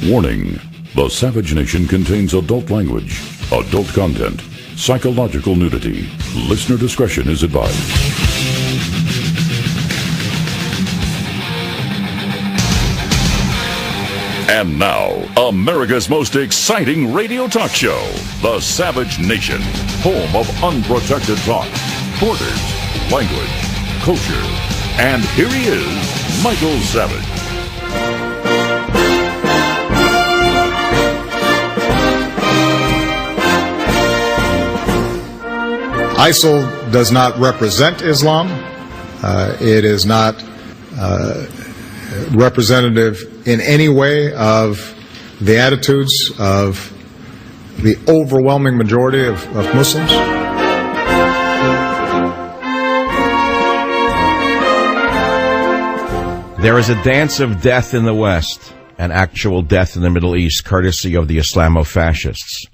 Warning: the Savage Nation contains adult language, adult content, psychological nudity. Listener discretion is advised. And now, America's most exciting radio talk show, The Savage Nation, home of unprotected talk, borders, language, culture. And here he is, Michael Savage. ISIL does not represent Islam. It is not representative in any way of the attitudes of the overwhelming majority of Muslims. There is a dance of death in the West, and actual death in the Middle East, courtesy of the Islamo-fascists.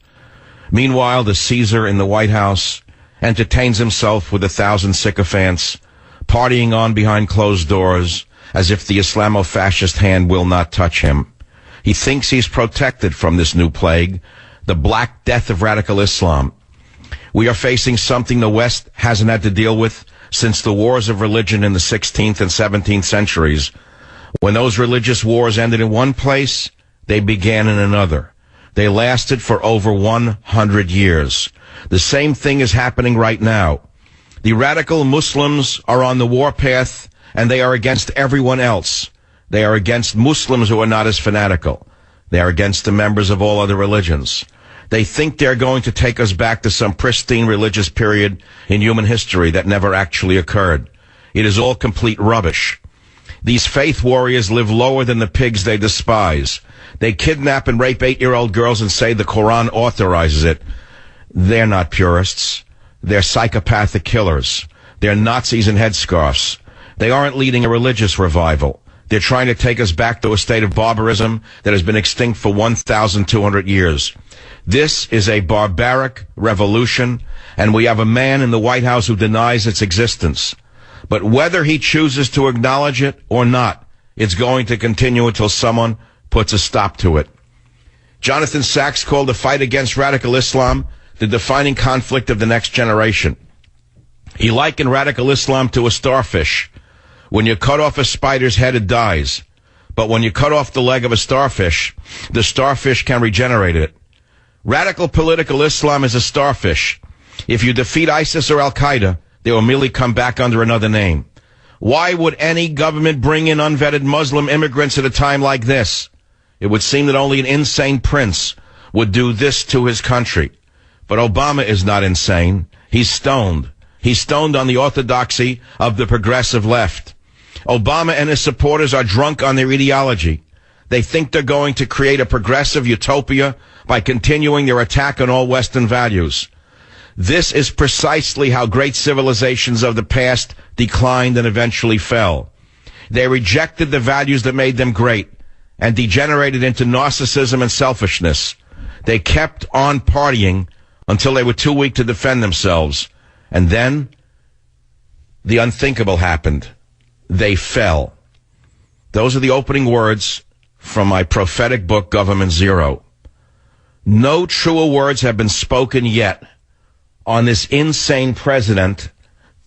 Meanwhile, the Caesar in the White House entertains himself with 1,000 sycophants, partying on behind closed doors, as if the Islamo-fascist hand will not touch him. He thinks he's protected from this new plague, the Black Death of radical Islam. We are facing something the West hasn't had to deal with since the wars of religion in the 16th and 17th centuries. When those religious wars ended in one place, they began in another. They lasted for over 100 years. The same thing is happening right now. The radical Muslims are on the warpath, and they are against everyone else. They are against Muslims who are not as fanatical. They are against the members of all other religions. They think they're going to take us back to some pristine religious period in human history that never actually occurred. It is all complete rubbish. These faith warriors live lower than the pigs they despise. They kidnap and rape 8-year-old girls and say the Quran authorizes it. They're not purists. They're psychopathic killers. They're Nazis in headscarves. They aren't leading a religious revival. They're trying to take us back to a state of barbarism that has been extinct for 1,200 years. This is a barbaric revolution, and we have a man in the White House who denies its existence. But whether he chooses to acknowledge it or not, it's going to continue until someone puts a stop to it. Jonathan Sachs called the fight against radical Islam the defining conflict of the next generation. He likened radical Islam to a starfish. When you cut off a spider's head, it dies. But when you cut off the leg of a starfish, the starfish can regenerate it. Radical political Islam is a starfish. If you defeat ISIS or Al-Qaeda, they will merely come back under another name. Why would any government bring in unvetted Muslim immigrants at a time like this? It would seem that only an insane prince would do this to his country. But Obama is not insane. He's stoned. He's stoned on the orthodoxy of the progressive left. Obama and his supporters are drunk on their ideology. They think they're going to create a progressive utopia by continuing their attack on all Western values. This is precisely how great civilizations of the past declined and eventually fell. They rejected the values that made them great and degenerated into narcissism and selfishness. They kept on partying until they were too weak to defend themselves. And then the unthinkable happened. They fell. Those are the opening words from my prophetic book, Government Zero. No truer words have been spoken yet on this insane president,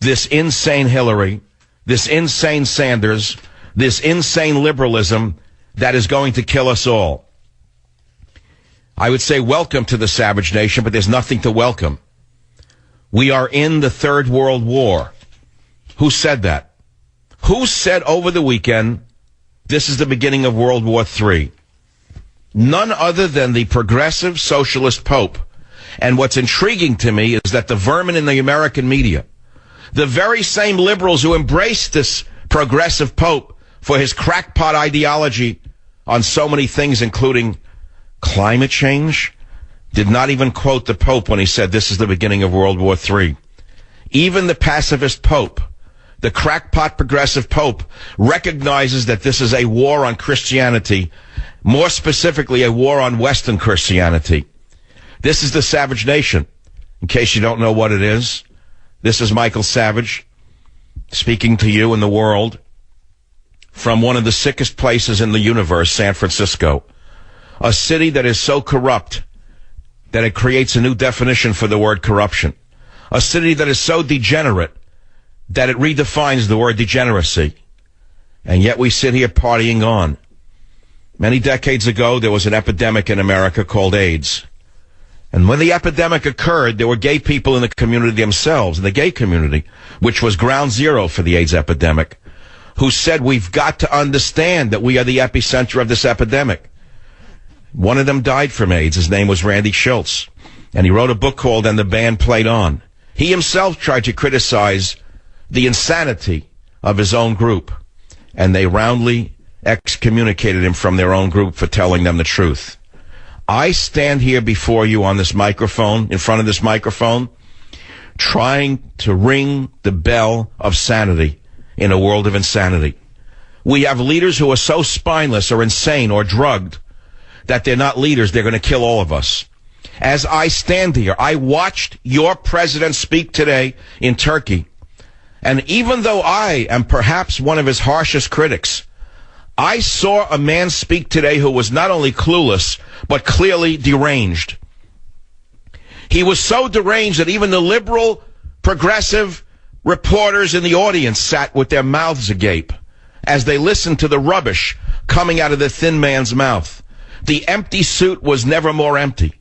this insane Hillary, this insane Sanders, this insane liberalism that is going to kill us all. I would say welcome to the Savage Nation, but there's nothing to welcome. We are in the Third World War. Who said that? Who said over the weekend, this is the beginning of World War III? None other than the progressive socialist Pope. And what's intriguing to me is that the vermin in the American media, the very same liberals who embraced this progressive Pope for his crackpot ideology on so many things, including climate change, did not even quote the Pope when he said this is the beginning of World War III. Even the pacifist Pope, the crackpot progressive Pope, recognizes that this is a war on Christianity, more specifically a war on Western Christianity. This is the Savage Nation. In case you don't know what it is, this is Michael Savage speaking to you in the world from one of the sickest places in the universe, San Francisco. A city that is so corrupt that it creates a new definition for the word corruption. A city that is so degenerate that it redefines the word degeneracy. And yet we sit here partying on. Many decades ago, there was an epidemic in America called AIDS. And when the epidemic occurred, there were gay people in the community themselves, in the gay community, which was ground zero for the AIDS epidemic, who said, we've got to understand that we are the epicenter of this epidemic. One of them died from AIDS. His name was Randy Schultz. And he wrote a book called And the Band Played On. He himself tried to criticize the insanity of his own group. And they roundly excommunicated him from their own group for telling them the truth. I stand here before you on this microphone, in front of this microphone, trying to ring the bell of sanity in a world of insanity. We have leaders who are so spineless or insane or drugged that they're not leaders, they're going to kill all of us. As I stand here, I watched your president speak today in Turkey. And even though I am perhaps one of his harshest critics, I saw a man speak today who was not only clueless, but clearly deranged. He was so deranged that even the liberal, progressive reporters in the audience sat with their mouths agape as they listened to the rubbish coming out of the thin man's mouth. The empty suit was never more empty.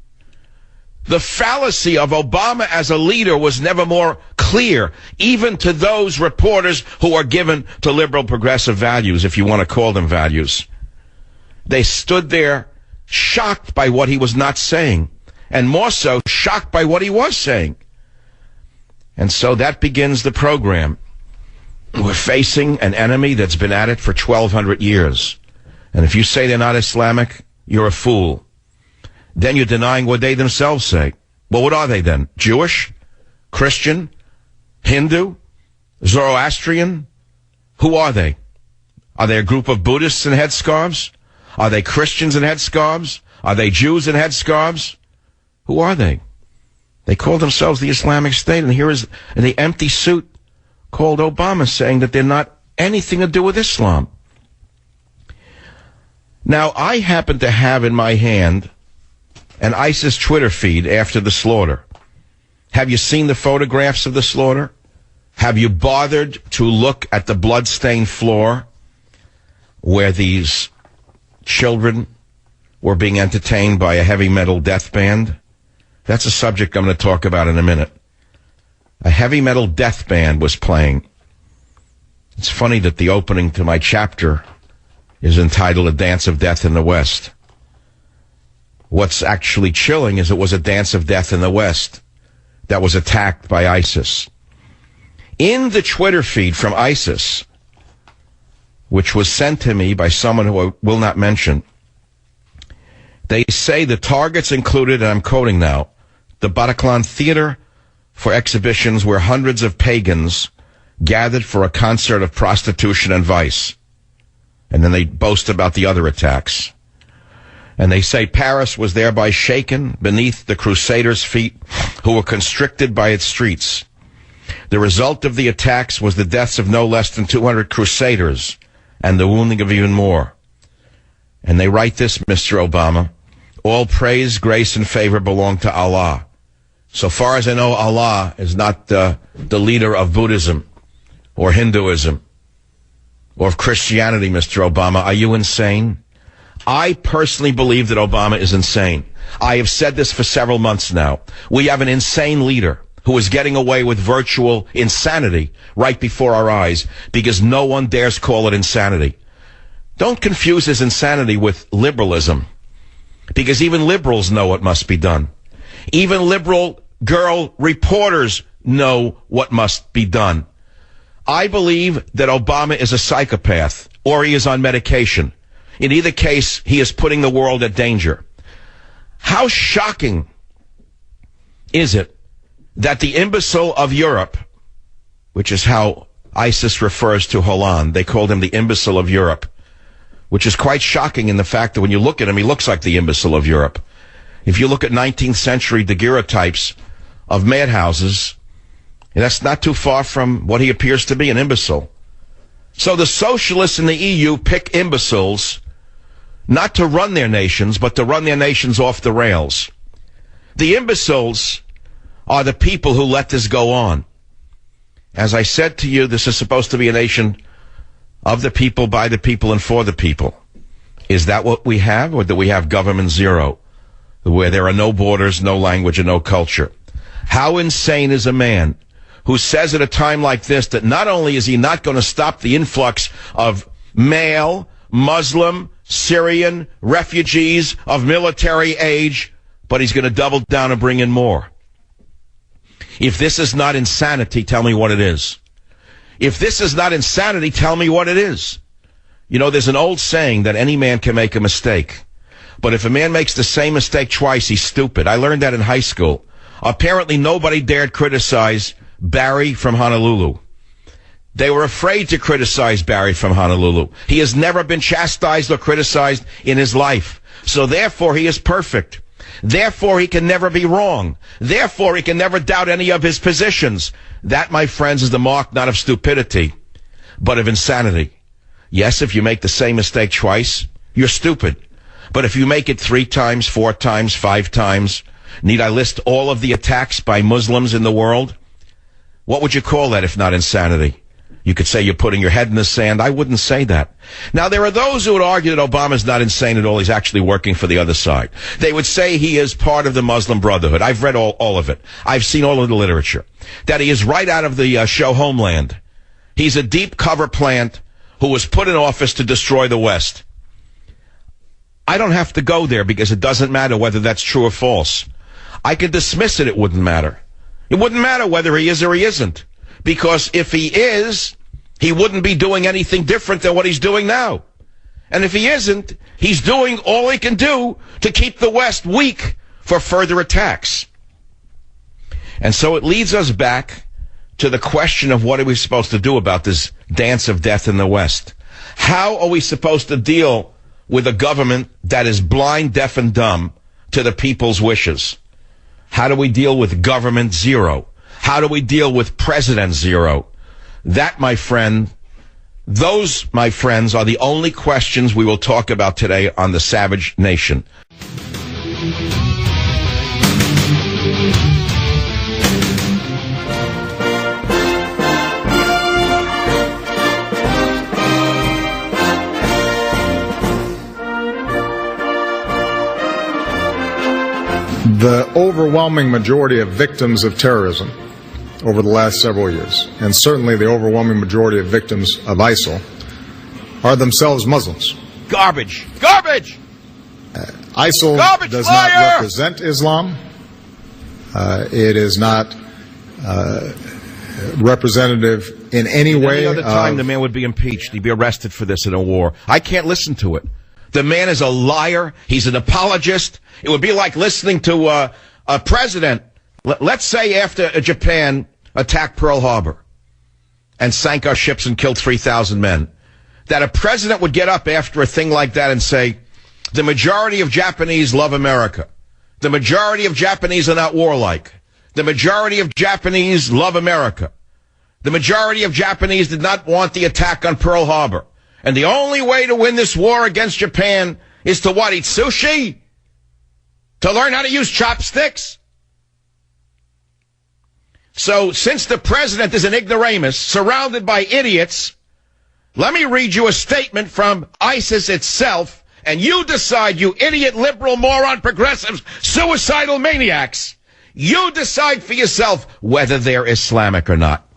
The fallacy of Obama as a leader was never more clear, even to those reporters who are given to liberal progressive values, if you want to call them values. They stood there shocked by what he was not saying, and more so shocked by what he was saying. And so that begins the program. We're facing an enemy that's been at it for 1,200 years. And if you say they're not Islamic, you're a fool. Then you're denying what they themselves say. Well, what are they then? Jewish? Christian? Hindu? Zoroastrian? Who are they? Are they a group of Buddhists in headscarves? Are they Christians in headscarves? Are they Jews in headscarves? Who are they? They call themselves the Islamic State, and here is the empty suit called Obama saying that they're not anything to do with Islam. Now, I happen to have in my hand an ISIS Twitter feed after the slaughter. Have you seen the photographs of the slaughter? Have you bothered to look at the blood-stained floor where these children were being entertained by a heavy metal death band? That's a subject I'm going to talk about in a minute. A heavy metal death band was playing. It's funny that the opening to my chapter is entitled A Dance of Death in the West. What's actually chilling is it was a dance of death in the West that was attacked by ISIS. In the Twitter feed from ISIS, which was sent to me by someone who I will not mention, they say the targets included, and I'm quoting now, the Bataclan Theater for exhibitions where hundreds of pagans gathered for a concert of prostitution and vice. And then they boast about the other attacks. And they say Paris was thereby shaken beneath the Crusaders' feet, who were constricted by its streets. The result of the attacks was the deaths of no less than 200 Crusaders and the wounding of even more. And they write this, Mr. Obama, all praise, grace, and favor belong to Allah. So far as I know, Allah is not the leader of Buddhism or Hinduism or of Christianity, Mr. Obama. Are you insane? I personally believe that Obama is insane. I have said this for several months now. We have an insane leader who is getting away with virtual insanity right before our eyes because no one dares call it insanity. Don't confuse his insanity with liberalism, because even liberals know what must be done. Even liberal girl reporters know what must be done. I believe that Obama is a psychopath or he is on medication. In either case, he is putting the world at danger. How shocking is it that the imbecile of Europe, which is how ISIS refers to Hollande, they called him the imbecile of Europe, which is quite shocking in the fact that when you look at him, he looks like the imbecile of Europe. If you look at 19th century daguerreotypes of madhouses, that's not too far from what he appears to be, an imbecile. So the socialists in the EU pick imbeciles not to run their nations, but to run their nations off the rails. The imbeciles are the people who let this go on. As I said to you, this is supposed to be a nation of the people, by the people, and for the people. Is that what we have, or do we have government zero, where there are no borders, no language, and no culture? How insane is a man who says at a time like this that not only is he not going to stop the influx of male, Muslim, Syrian refugees of military age, but he's going to double down and bring in more? If this is not insanity, tell me what it is. If this is not insanity, tell me what it is. You know, there's an old saying that any man can make a mistake. But if a man makes the same mistake twice, he's stupid. I learned that in high school. Apparently, nobody dared criticize Barry from Honolulu. They were afraid to criticize Barry from Honolulu. He has never been chastised or criticized in his life. So therefore, he is perfect. Therefore, he can never be wrong. Therefore, he can never doubt any of his positions. That, my friends, is the mark not of stupidity, but of insanity. Yes, if you make the same mistake twice, you're stupid. But if you make it 3 times, 4 times, 5 times, need I list all of the attacks by Muslims in the world? What would you call that if not insanity? You could say you're putting your head in the sand. I wouldn't say that. Now, there are those who would argue that Obama's not insane at all. He's actually working for the other side. They would say he is part of the Muslim Brotherhood. I've read all of it. I've seen all of the literature. That he is right out of the show Homeland. He's a deep cover plant who was put in office to destroy the West. I don't have to go there because it doesn't matter whether that's true or false. I could dismiss it. It wouldn't matter. It wouldn't matter whether he is or he isn't. Because if he is, he wouldn't be doing anything different than what he's doing now. And if he isn't, he's doing all he can do to keep the West weak for further attacks. And so it leads us back to the question of what are we supposed to do about this dance of death in the West? How are we supposed to deal with a government that is blind, deaf, and dumb to the people's wishes? How do we deal with government zero? How do we deal with President zero? That, my friend, those, my friends, are the only questions we will talk about today on the Savage Nation. The overwhelming majority of victims of terrorism over the last several years, and certainly the overwhelming majority of victims of ISIL, are themselves Muslims. Garbage! Garbage! ISIL Garbage does fire! not represent Islam. It is not representative in any way. Any other time the man would be impeached. He'd be arrested for this in a war. I can't listen to it. The man is a liar. He's an apologist. It would be like listening to a president. Let's say after Japan attacked Pearl Harbor and sank our ships and killed 3,000 men, that a president would get up after a thing like that and say, the majority of Japanese love America. The majority of Japanese are not warlike. The majority of Japanese love America. The majority of Japanese did not want the attack on Pearl Harbor. And the only way to win this war against Japan is to what? Eat sushi? To learn how to use chopsticks? So, since the president is an ignoramus surrounded by idiots, let me read you a statement from ISIS itself, and you decide, you idiot, liberal, moron, progressives, suicidal maniacs. You decide for yourself whether they're Islamic or not.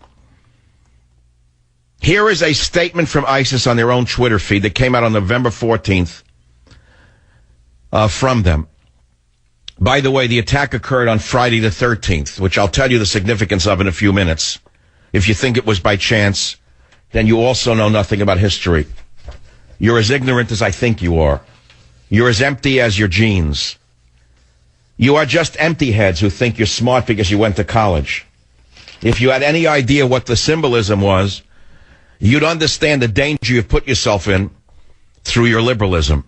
Here is a statement from ISIS on their own Twitter feed that came out on November 14th from them. By the way, the attack occurred on Friday the 13th, which I'll tell you the significance of in a few minutes. If you think it was by chance, then you also know nothing about history. You're as ignorant as I think you are. You're as empty as your genes. You are just empty heads who think you're smart because you went to college. If you had any idea what the symbolism was, you'd understand the danger you've put yourself in through your liberalism.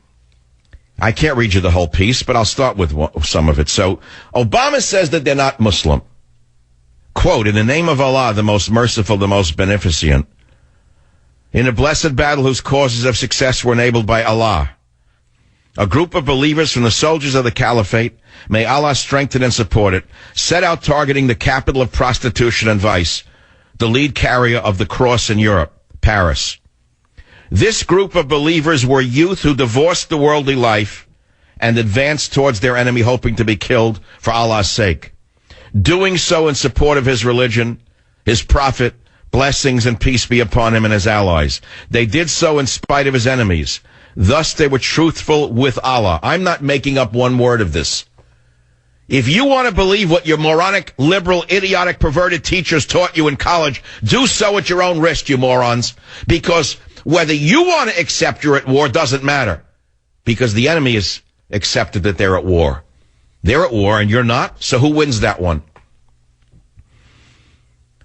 I can't read you the whole piece, but I'll start with some of it. So, Obama says that they're not Muslim. Quote, in the name of Allah, the most merciful, the most beneficent, in a blessed battle whose causes of success were enabled by Allah, a group of believers from the soldiers of the caliphate, may Allah strengthen and support it, set out targeting the capital of prostitution and vice, the lead carrier of the cross in Europe, Paris. This group of believers were youth who divorced the worldly life and advanced towards their enemy hoping to be killed for Allah's sake. Doing so in support of his religion, his prophet, blessings and peace be upon him and his allies. They did so in spite of his enemies. Thus they were truthful with Allah. I'm not making up one word of this. If you want to believe what your moronic, liberal, idiotic, perverted teachers taught you in college, do so at your own risk, you morons. Because whether you want to accept you're at war doesn't matter. Because the enemy has accepted that they're at war. They're at war and you're not, so who wins that one?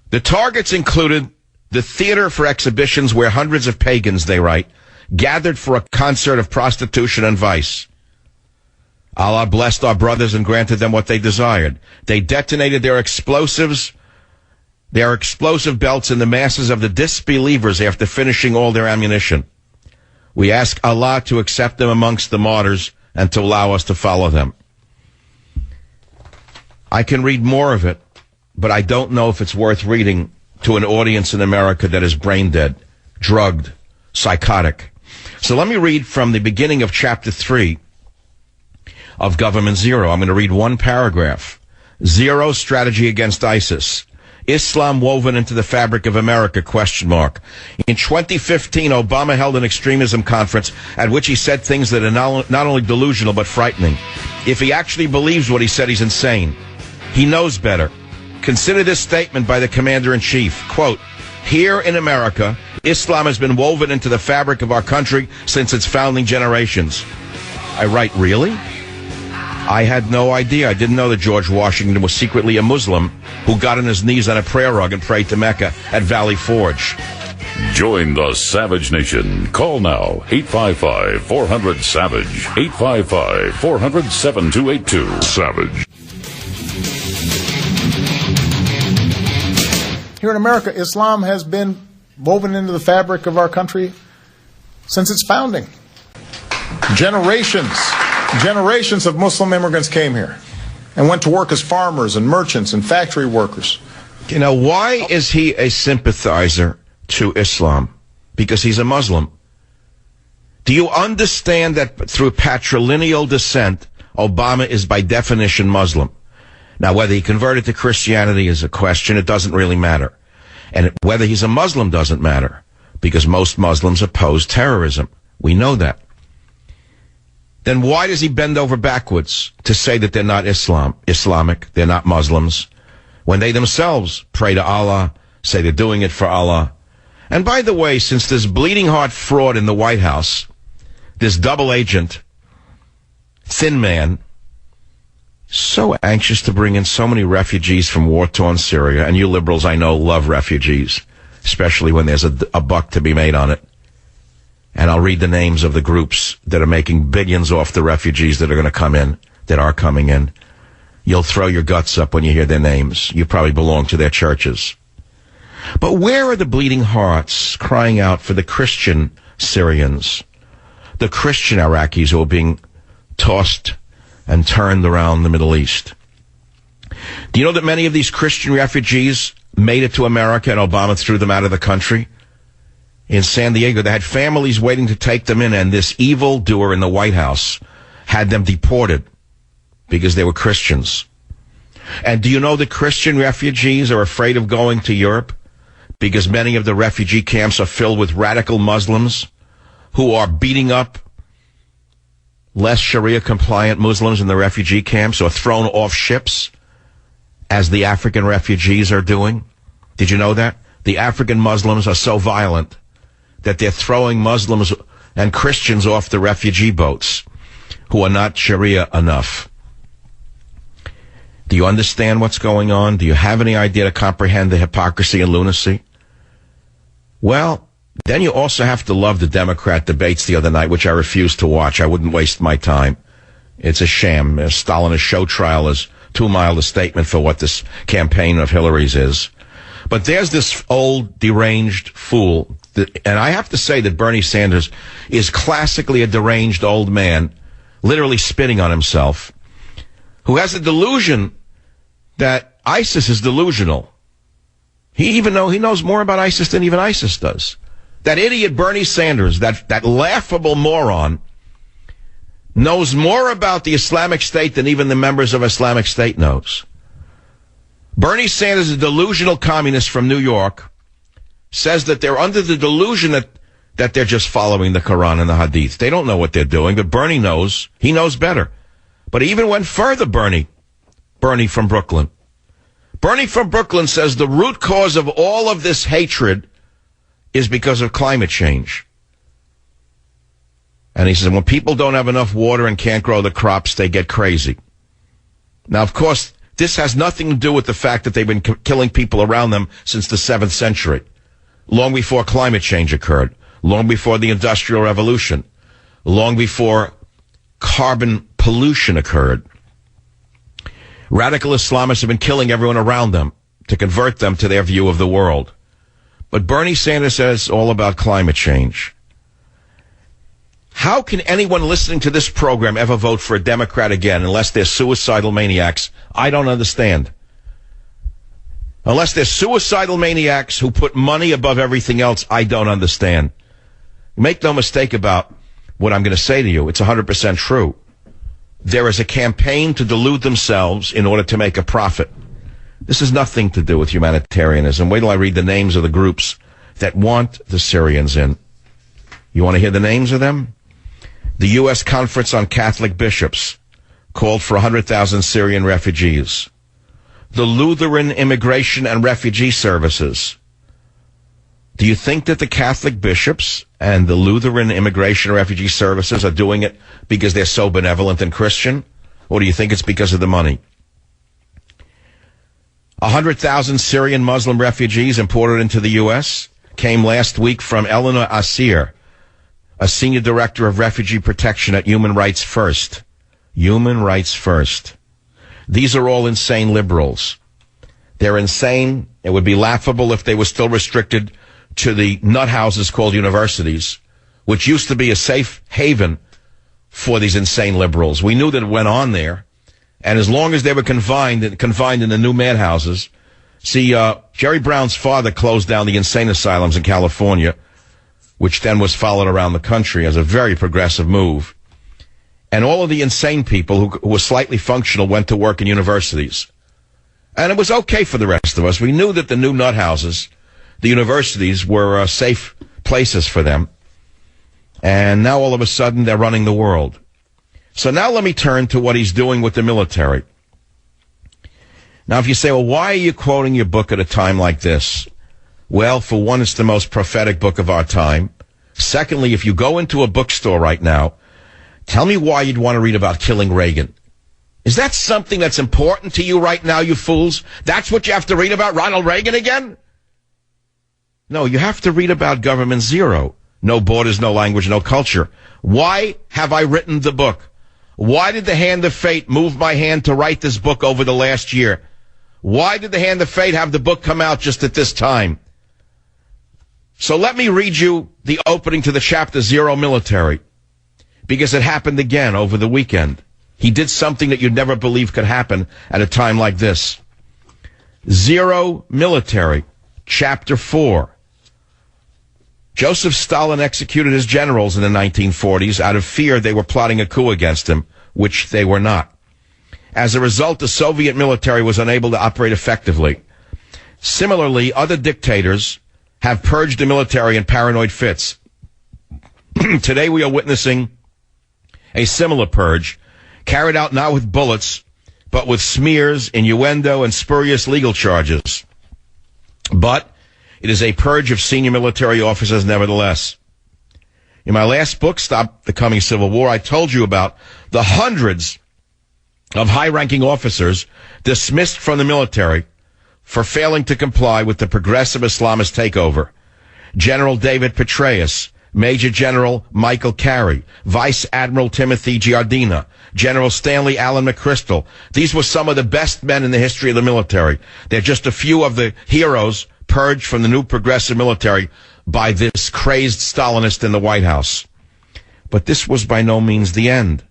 The targets included the theater for exhibitions where hundreds of pagans, they write, gathered for a concert of prostitution and vice. Allah blessed our brothers and granted them what they desired. They detonated their explosive belts in the masses of the disbelievers after finishing all their ammunition. We ask Allah to accept them amongst the martyrs and to allow us to follow them. I can read more of it, but I don't know if it's worth reading to an audience in America that is brain dead, drugged, psychotic. So let me read from the beginning of chapter 3 of Government Zero. I'm going to read one paragraph. Zero strategy against ISIS. Islam woven into the fabric of America, ? In 2015, Obama held an extremism conference at which he said things that are not only delusional but frightening. If he actually believes what he said, he's insane. He knows better. Consider this statement by the commander-in-chief. Quote, here in America, Islam has been woven into the fabric of our country since its founding generations. I write, really? I had no idea. I didn't know that George Washington was secretly a Muslim who got on his knees on a prayer rug and prayed to Mecca at Valley Forge. Join the Savage Nation. Call now, 855-400-SAVAGE, 855-400-7282. Savage. Here in America, Islam has been woven into the fabric of our country since its founding. Generations of Muslim immigrants came here and went to work as farmers and merchants and factory workers. You know, why is he a sympathizer to Islam? Because he's a Muslim. Do you understand that through patrilineal descent, Obama is by definition Muslim? Now, whether he converted to Christianity is a question. It doesn't really matter. And whether he's a Muslim doesn't matter, because most Muslims oppose terrorism. We know that. Then why does he bend over backwards to say that they're not Islamic, they're not Muslims, when they themselves pray to Allah, say they're doing it for Allah? And by the way, since there's bleeding heart fraud in the White House, this double agent, Thin Man, so anxious to bring in so many refugees from war-torn Syria, and you liberals, I know, love refugees, especially when there's a buck to be made on it. And I'll read the names of the groups that are making billions off the refugees that are going to come in, that are coming in. You'll throw your guts up when you hear their names. You probably belong to their churches. But where are the bleeding hearts crying out for the Christian Syrians, the Christian Iraqis who are being tossed and turned around the Middle East? Do you know that many of these Christian refugees made it to America and Obama threw them out of the country? In San Diego, they had families waiting to take them in, and this evildoer in the White House had them deported because they were Christians. And do you know that Christian refugees are afraid of going to Europe because many of the refugee camps are filled with radical Muslims who are beating up less Sharia-compliant Muslims in the refugee camps, or thrown off ships, as the African refugees are doing? Did you know that? The African Muslims are so violent that they're throwing Muslims and Christians off the refugee boats who are not Sharia enough. Do you understand what's going on? Do you have any idea to comprehend the hypocrisy and lunacy? Well, then you also have to love the Democrat debates the other night, which I refused to watch. I wouldn't waste my time. It's a sham. Stalinist show trial is too mild a statement for what this campaign of Hillary's is. But there's this old, deranged fool, and I have to say that Bernie Sanders is classically a deranged old man literally spitting on himself, who has a delusion that ISIS is delusional. He knows more about ISIS than even ISIS does. That idiot Bernie Sanders, that laughable moron, knows more about the Islamic State than even the members of Islamic State knows. Bernie Sanders, a delusional communist from New York, says that they're under the delusion that they're just following the Quran and the Hadith. They don't know what they're doing, but Bernie knows. He knows better. But he even went further, Bernie from Brooklyn. Bernie from Brooklyn says the root cause of all of this hatred is because of climate change. And he says when people don't have enough water and can't grow the crops, they get crazy. Now, of course, this has nothing to do with the fact that they've been killing people around them since the 7th century, long before climate change occurred, long before the Industrial Revolution, long before carbon pollution occurred. Radical Islamists have been killing everyone around them to convert them to their view of the world. But Bernie Sanders says it's all about climate change. How can anyone listening to this program ever vote for a Democrat again unless they're suicidal maniacs? I don't understand. Unless they're suicidal maniacs who put money above everything else, I don't understand. Make no mistake about what I'm going to say to you. It's 100% true. There is a campaign to delude themselves in order to make a profit. This has nothing to do with humanitarianism. Wait till I read the names of the groups that want the Syrians in. You want to hear the names of them? The U.S. Conference on Catholic Bishops called for 100,000 Syrian refugees. The Lutheran Immigration and Refugee Services. Do you think that the Catholic bishops and the Lutheran Immigration and Refugee Services are doing it because they're so benevolent and Christian? Or do you think it's because of the money? 100,000 Syrian Muslim refugees imported into the U.S. came last week from Eleanor Asir, a senior director of refugee protection at Human Rights First. Human Rights First. These are all insane liberals. They're insane. It would be laughable if they were still restricted to the nut houses called universities, which used to be a safe haven for these insane liberals. We knew that it went on there. And as long as they were confined in the new madhouses, see, Jerry Brown's father closed down the insane asylums in California, which then was followed around the country as a very progressive move. And all of the insane people who were slightly functional went to work in universities. And it was okay for the rest of us. We knew that the new nut houses, the universities, were safe places for them. And now all of a sudden they're running the world. So now let me turn to what he's doing with the military. Now, if you say, well, why are you quoting your book at a time like this? Well, for one, it's the most prophetic book of our time. Secondly, if you go into a bookstore right now, tell me why you'd want to read about killing Reagan. Is that something that's important to you right now, you fools? That's what you have to read about, Ronald Reagan again? No, you have to read about Government Zero. No borders, no language, no culture. Why have I written the book? Why did the hand of fate move my hand to write this book over the last year? Why did the hand of fate have the book come out just at this time? So let me read you the opening to the chapter Zero Military, because it happened again over the weekend. He did something that you'd never believe could happen at a time like this. Zero Military, chapter 4. Joseph Stalin executed his generals in the 1940s out of fear they were plotting a coup against him, which they were not. As a result, the Soviet military was unable to operate effectively. Similarly, other dictators have purged the military in paranoid fits. Today we are witnessing a similar purge, carried out not with bullets, but with smears, innuendo, and spurious legal charges. But it is a purge of senior military officers nevertheless. In my last book, Stop the Coming Civil War, I told you about the hundreds of high-ranking officers dismissed from the military for failing to comply with the progressive Islamist takeover. General David Petraeus, Major General Michael Carey, Vice Admiral Timothy Giardina, General Stanley Allen McChrystal. These were some of the best men in the history of the military. They're just a few of the heroes purged from the new progressive military by this crazed Stalinist in the White House. But this was by no means the end.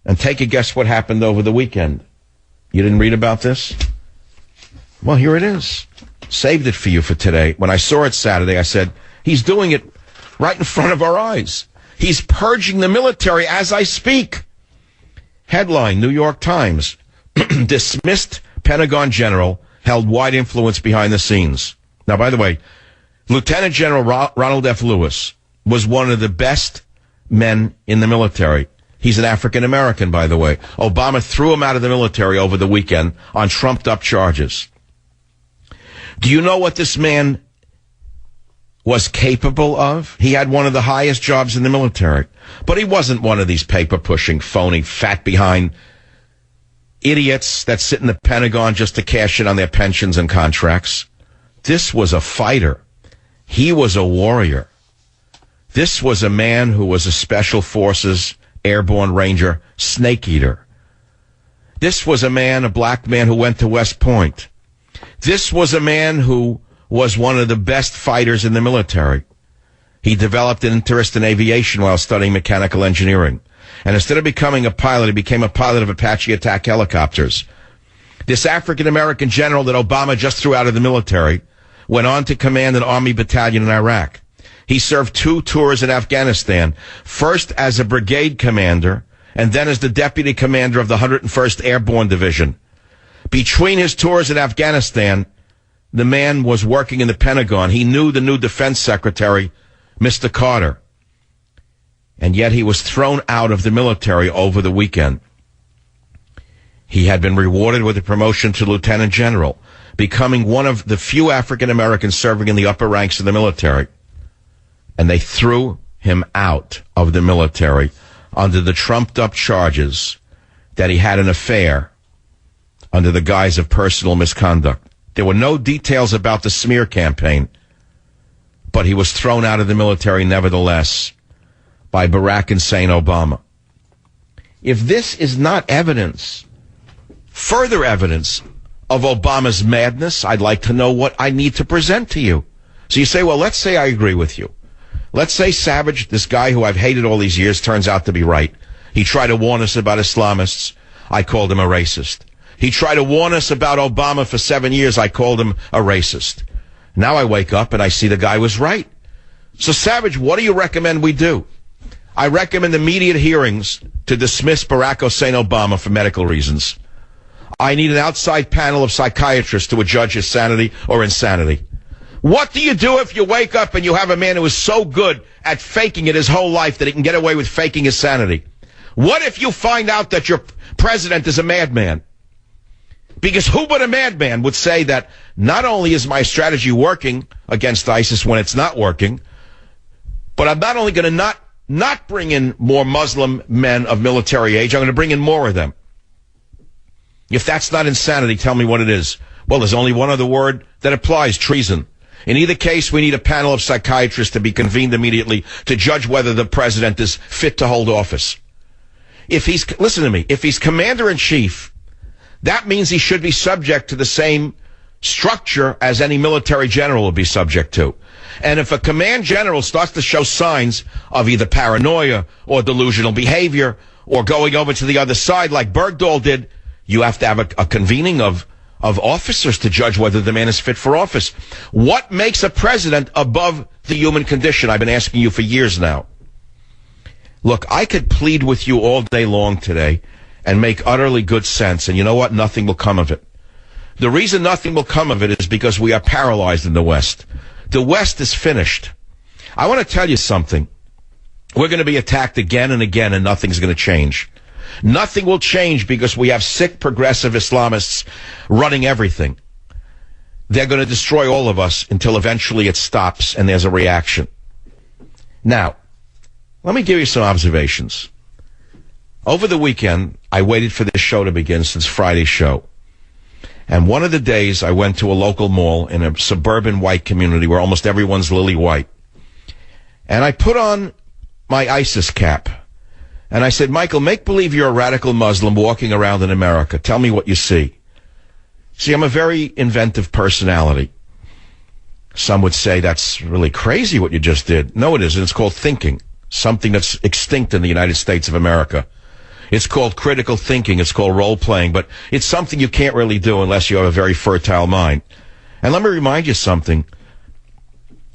And take a guess what happened over the weekend. You didn't read about this? Well, here it is. Saved it for you for today. When I saw it Saturday, I said, he's doing it right in front of our eyes. He's purging the military as I speak. Headline, New York Times. Dismissed Pentagon general held wide influence behind the scenes. Now, by the way, Lieutenant General Ronald F. Lewis was one of the best men in the military. He's an African-American, by the way. Obama threw him out of the military over the weekend on trumped-up charges. Do you know what this man was capable of? He had one of the highest jobs in the military. But he wasn't one of these paper-pushing, phony, fat-behind idiots that sit in the Pentagon just to cash in on their pensions and contracts. This was a fighter. He was a warrior. This was a man who was a Special Forces Airborne Ranger snake eater. This was a man, a black man who went to West Point. This was a man who was one of the best fighters in the military. He developed an interest in aviation while studying mechanical engineering. And instead of becoming a pilot, he became a pilot of Apache attack helicopters. This African-American general that Obama just threw out of the military went on to command an Army battalion in Iraq. He served 2 tours in Afghanistan, first as a brigade commander and then as the deputy commander of the 101st Airborne Division. Between his tours in Afghanistan, the man was working in the Pentagon. He knew the new defense secretary, Mr. Carter. And yet he was thrown out of the military over the weekend. He had been rewarded with a promotion to lieutenant general, becoming one of the few African Americans serving in the upper ranks of the military. And they threw him out of the military under the trumped-up charges that he had an affair under the guise of personal misconduct. There were no details about the smear campaign, but he was thrown out of the military nevertheless by Barack Hussein Obama. If this is not evidence, further evidence of Obama's madness, I'd like to know what I need to present to you. So you say, well, let's say I agree with you. Let's say Savage, this guy who I've hated all these years, turns out to be right. He tried to warn us about Islamists. I called him a racist. He tried to warn us about Obama for 7 years. I called him a racist. Now I wake up and I see the guy was right. So, Savage, what do you recommend we do? I recommend immediate hearings to dismiss Barack Hussein Obama for medical reasons. I need an outside panel of psychiatrists to adjudge his sanity or insanity. What do you do if you wake up and you have a man who is so good at faking it his whole life that he can get away with faking his sanity? What if you find out that your president is a madman? Because who but a madman would say that not only is my strategy working against ISIS when it's not working, but I'm not only going to not bring in more Muslim men of military age, I'm going to bring in more of them. If that's not insanity, tell me what it is. Well, there's only one other word that applies: treason. In either case, we need a panel of psychiatrists to be convened immediately to judge whether the president is fit to hold office. Listen to me, if he's commander-in-chief, that means he should be subject to the same structure as any military general will be subject to. And if a command general starts to show signs of either paranoia or delusional behavior or going over to the other side like Bergdahl did, you have to have a convening of officers to judge whether the man is fit for office. What makes a president above the human condition? I've been asking you for years now. Look, I could plead with you all day long today and make utterly good sense, and you know what? Nothing will come of it. The reason nothing will come of it is because we are paralyzed in the West. The West is finished. I want to tell you something. We're going to be attacked again and again, and nothing's going to change. Nothing will change because we have sick progressive Islamists running everything. They're going to destroy all of us until eventually it stops and there's a reaction. Now, let me give you some observations. Over the weekend, I waited for this show to begin since Friday's show. And one of the days I went to a local mall in a suburban white community where almost everyone's lily white. And I put on my ISIS cap. And I said, Michael, make believe you're a radical Muslim walking around in America. Tell me what you see. See, I'm a very inventive personality. Some would say that's really crazy what you just did. No, it isn't. It's called thinking. Something that's extinct in the United States of America. It's called critical thinking. It's called role-playing. But it's something you can't really do unless you have a very fertile mind. And let me remind you something.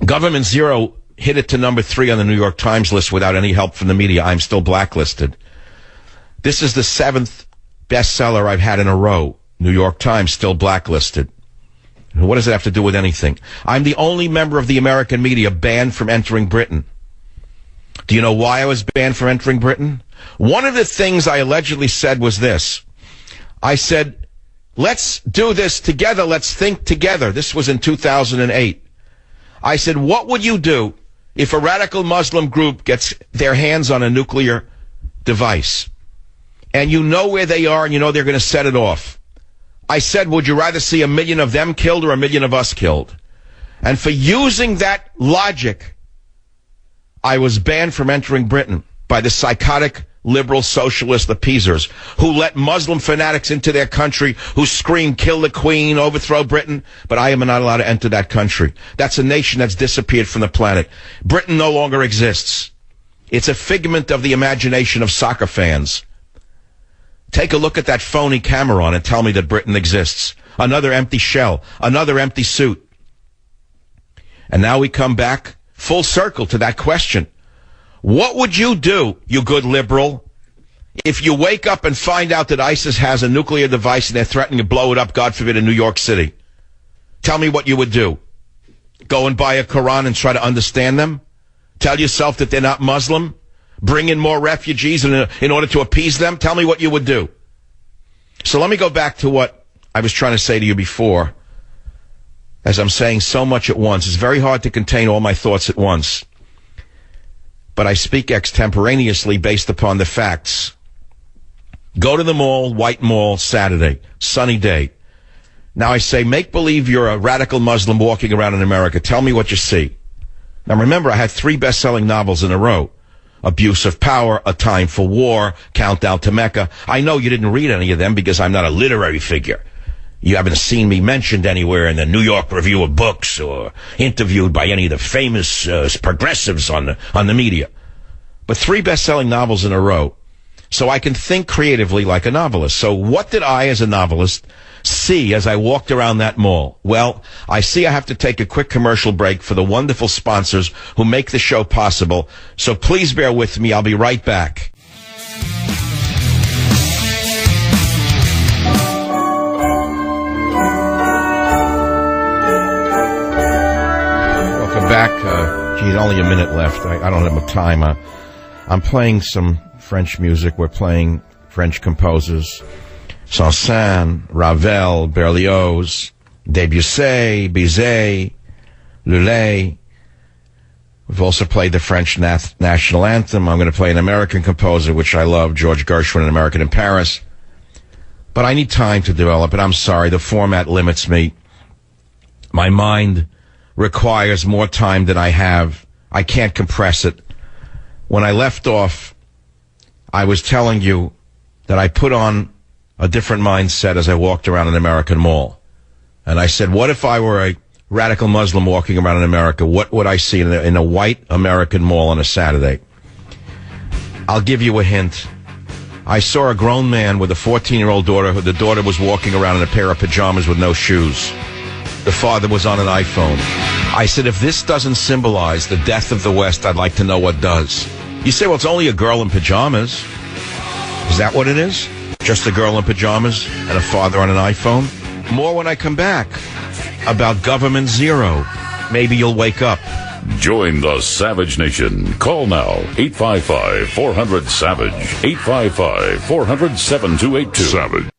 Government Zero hit it to number 3 on the New York Times list without any help from the media. I'm still blacklisted. This is the 7th bestseller I've had in a row. New York Times, still blacklisted. What does it have to do with anything? I'm the only member of the American media banned from entering Britain. Do you know why I was banned from entering Britain? One of the things I allegedly said was this. I said, let's do this together. Let's think together. This was in 2008. I said, what would you do if a radical Muslim group gets their hands on a nuclear device and you know where they are and you know they're going to set it off? I said, would you rather see 1 million of them killed or 1 million of us killed? And for using that logic, I was banned from entering Britain by the psychotic liberal socialist appeasers who let Muslim fanatics into their country, who scream, kill the Queen, overthrow Britain. But I am not allowed to enter that country. That's a nation that's disappeared from the planet. Britain no longer exists. It's a figment of the imagination of soccer fans. Take a look at that phony Cameron and tell me that Britain exists. Another empty shell, another empty suit. And now we come back full circle to that question. What would you do, you good liberal, if you wake up and find out that ISIS has a nuclear device and they're threatening to blow it up, God forbid, in New York City? Tell me what you would do. Go and buy a Quran and try to understand them? Tell yourself that they're not Muslim? Bring in more refugees in order to appease them? Tell me what you would do. So let me go back to what I was trying to say to you before. As I'm saying so much at once, it's very hard to contain all my thoughts at once. But I speak extemporaneously based upon the facts. Go to the mall, White Mall, Saturday, sunny day. Now I say, make believe you're a radical Muslim walking around in America. Tell me what you see. Now remember, I had 3 best-selling novels in a row. Abuse of Power, A Time for War, Countdown to Mecca. I know you didn't read any of them because I'm not a literary figure. You haven't seen me mentioned anywhere in the New York Review of Books or interviewed by any of the famous progressives on the media. But 3 best-selling novels in a row. So I can think creatively like a novelist. So what did I, as a novelist, see as I walked around that mall? Well, I see I have to take a quick commercial break for the wonderful sponsors who make the show possible. So please bear with me. I'll be right back. Welcome back. Only a minute left. I don't have enough time. I'm playing some French music. We're playing French composers. Saint-Saëns, Ravel, Berlioz, Debussy, Bizet, Lully. We've also played the French national anthem. I'm going to play an American composer, which I love, George Gershwin, An American in Paris. But I need time to develop it. I'm sorry, the format limits me. My mind requires more time than I have. I can't compress it. When I left off, I was telling you that I put on a different mindset as I walked around an American mall. And I said, what if I were a radical Muslim walking around in America? What would I see in a white American mall on a Saturday? I'll give you a hint. I saw a grown man with a 14-year-old daughter. The daughter was walking around in a pair of pajamas with no shoes. The father was on an iPhone. I said, if this doesn't symbolize the death of the West, I'd like to know what does. You say, well, it's only a girl in pajamas. Is that what it is? Just a girl in pajamas and a father on an iPhone? More when I come back about Government Zero. Maybe you'll wake up. Join the Savage Nation. Call now, 855-400-SAVAGE, 855-400-7282. Savage.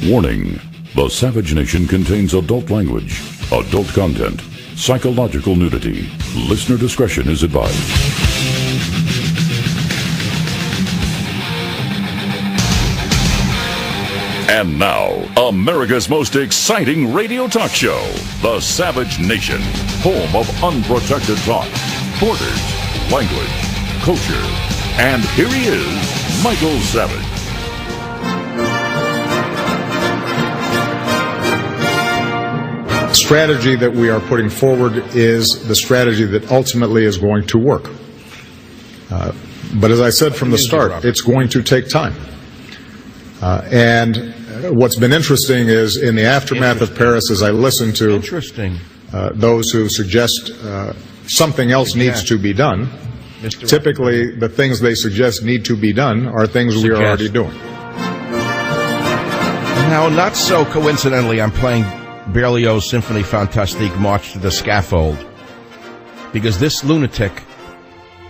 Warning. The Savage Nation contains adult language, adult content, psychological nudity. Listener discretion is advised. And now, America's most exciting radio talk show, The Savage Nation, home of unprotected talk, borders, language, culture. And here he is, Michael Savage. strategy that we are putting forward is the strategy that ultimately is going to work. But as I said from the start, it's going to take time. And what's been interesting is in the aftermath of Paris, as I listen to those who suggest something else needs to be done, typically the things they suggest need to be done are things we are already doing. Now, not so coincidentally, I'm playing Berlioz's Symphonie Fantastique March to the Scaffold, because this lunatic,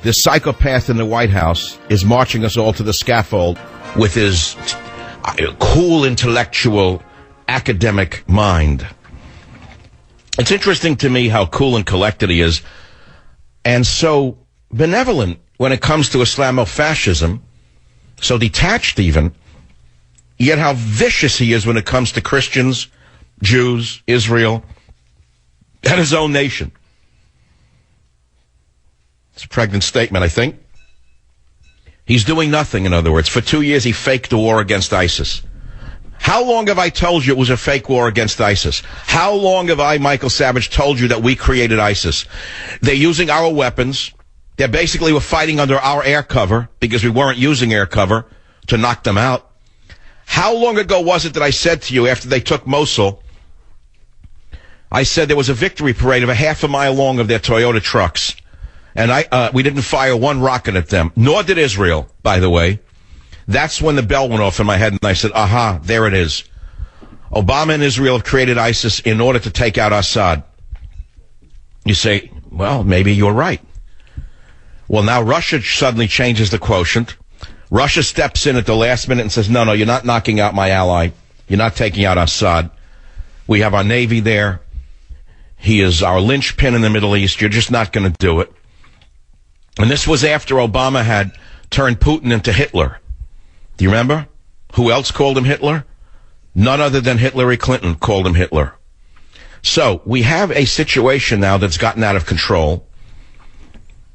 this psychopath in the White House, is marching us all to the scaffold with his cool intellectual academic mind. It's interesting to me how cool and collected he is, and so benevolent when it comes to Islamofascism, so detached even, yet how vicious he is when it comes to Christians, Jews, Israel, and his own nation. It's a pregnant statement, I think. He's doing nothing, in other words. For 2 years, he faked the war against ISIS. How long have I told you it was a fake war against ISIS? How long have I, Michael Savage, told you that we created ISIS? They're using our weapons. They basically were fighting under our air cover because we weren't using air cover to knock them out. How long ago was it that I said to you after they took Mosul, I said there was a victory parade of a half a mile long of their Toyota trucks, and we didn't fire one rocket at them, nor did Israel, by the way. That's when the bell went off in my head, and I said, aha, there it is. Obama and Israel have created ISIS in order to take out Assad. You say, well, maybe you're right. Well, now Russia suddenly changes the quotient. Russia steps in at the last minute and says, no, you're not knocking out my ally. You're not taking out Assad. We have our Navy there. He is our linchpin in the Middle East. You're just not going to do it. And this was after Obama had turned Putin into Hitler. Do you remember? Who else called him Hitler? None other than Hillary Clinton called him Hitler. So we have a situation now that's gotten out of control.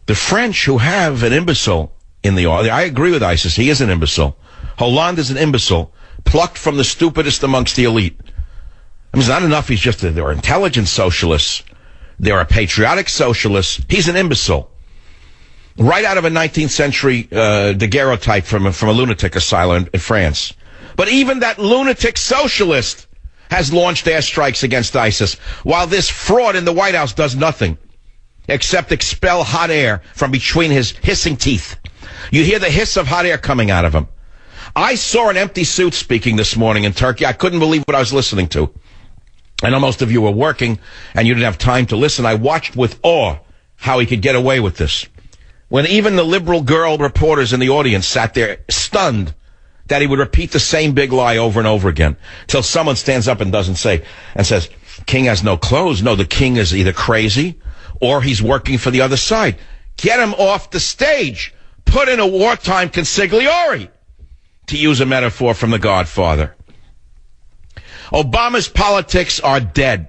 The French, who have an imbecile in the army, I agree with ISIS, he is an imbecile. Hollande is an imbecile, plucked from the stupidest amongst the elite. I mean, it's not enough he's just they're intelligent socialists. They're a patriotic socialist. He's an imbecile. Right out of a 19th century daguerreotype from a lunatic asylum in France. But even that lunatic socialist has launched airstrikes against ISIS, while this fraud in the White House does nothing except expel hot air from between his hissing teeth. You hear the hiss of hot air coming out of him. I saw an empty suit speaking this morning in Turkey. I couldn't believe what I was listening to. I know most of you were working and you didn't have time to listen. I watched with awe how he could get away with this. When even the liberal girl reporters in the audience sat there stunned that he would repeat the same big lie over and over again till someone stands up and says, King has no clothes. No, the king is either crazy or he's working for the other side. Get him off the stage. Put in a wartime consigliere, to use a metaphor from The Godfather. Obama's politics are dead.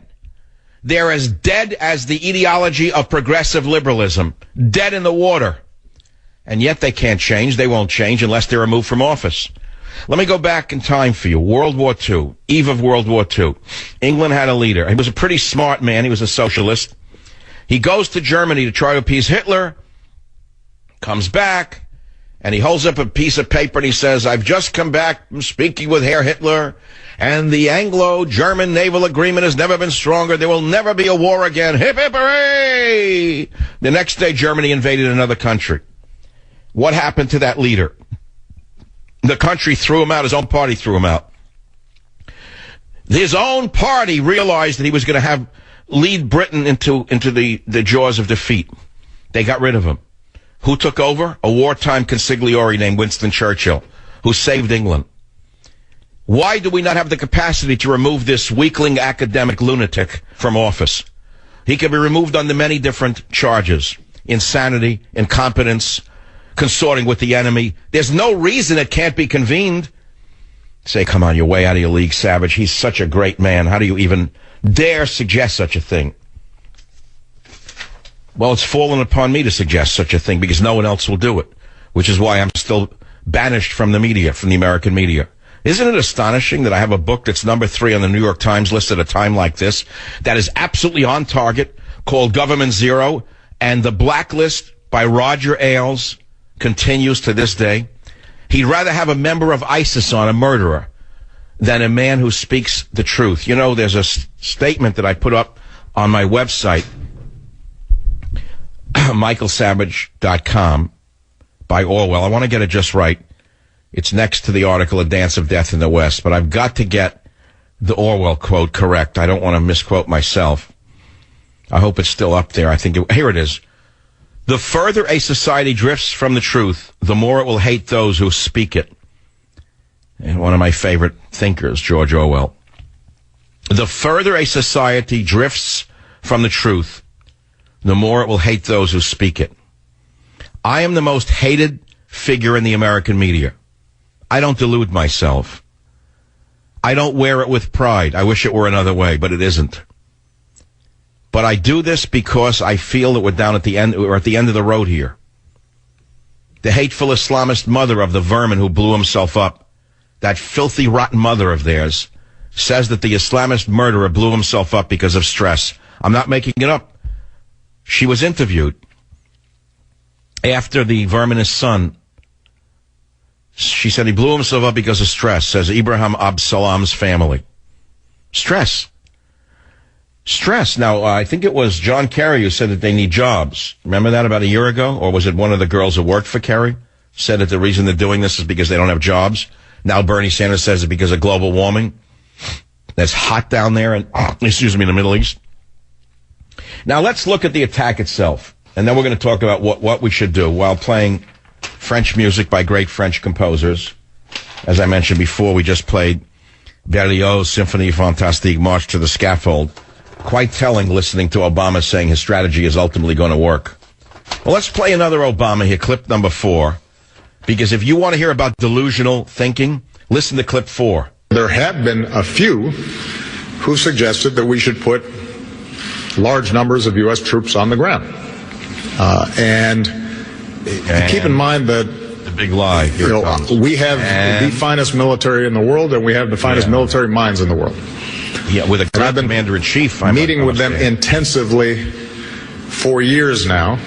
They're as dead as the ideology of progressive liberalism. Dead in the water. And yet they can't change. They won't change unless they're removed from office. Let me go back in time for you. World War II. Eve of World War II. England had a leader. He was a pretty smart man. He was a socialist. He goes to Germany to try to appease Hitler. Comes back. And he holds up a piece of paper and he says, I've just come back from speaking with Herr Hitler. And the Anglo-German naval agreement has never been stronger. There will never be a war again. Hip, hip, hooray! The next day, Germany invaded another country. What happened to that leader? The country threw him out. His own party threw him out. His own party realized that he was going to lead Britain into the jaws of defeat. They got rid of him. Who took over? A wartime consigliere named Winston Churchill, who saved England. Why do we not have the capacity to remove this weakling academic lunatic from office? He can be removed under many different charges. Insanity, incompetence, consorting with the enemy. There's no reason it can't be convened. Say, come on, you're way out of your league, Savage. He's such a great man. How do you even dare suggest such a thing? Well, it's fallen upon me to suggest such a thing because no one else will do it, which is why I'm still banished from the media, from the American media. Isn't it astonishing that I have a book that's number 3 on the New York Times list at a time like this, that is absolutely on target, called Government Zero, and the blacklist by Roger Ailes continues to this day? He'd rather have a member of ISIS on, a murderer, than a man who speaks the truth. You know, there's a statement that I put up on my website, michaelsavage.com, by Orwell. I want to get it just right. It's next to the article, A Dance of Death in the West, but I've got to get the Orwell quote correct. I don't want to misquote myself. I hope it's still up there. Here it is. The further a society drifts from the truth, the more it will hate those who speak it. And one of my favorite thinkers, George Orwell. The further a society drifts from the truth, the more it will hate those who speak it. I am the most hated figure in the American media. I don't delude myself. I don't wear it with pride. I wish it were another way, but it isn't. But I do this because I feel that we're down at the end, or at the end of the road here. The hateful Islamist mother of the vermin who blew himself up, that filthy, rotten mother of theirs, says that the Islamist murderer blew himself up because of stress. I'm not making it up. She was interviewed after the verminous son. She said he blew himself up because of stress, says Ibrahim Absalam's family. Stress. Stress. Now, I think it was John Kerry who said that they need jobs. Remember that about a year ago? Or was it one of the girls who worked for Kerry? Said that the reason they're doing this is because they don't have jobs. Now Bernie Sanders says it's because of global warming. That's hot down there in the Middle East. Now let's look at the attack itself. And then we're going to talk about what we should do while playing French music by great French composers. As I mentioned before, we just played Berlioz's Symphonie Fantastique, March to the Scaffold. Quite telling, listening to Obama saying his strategy is ultimately going to work. Well, let's play another Obama here, clip number 4. Because if you want to hear about delusional thinking, listen to clip 4. There have been a few who suggested that we should put large numbers of U.S. troops on the ground. And keep in mind that the big lie. We have the finest military in the world, and we have the finest military minds in the world. Yeah, with a great commander-in-chief. I'm meeting with them intensively for years now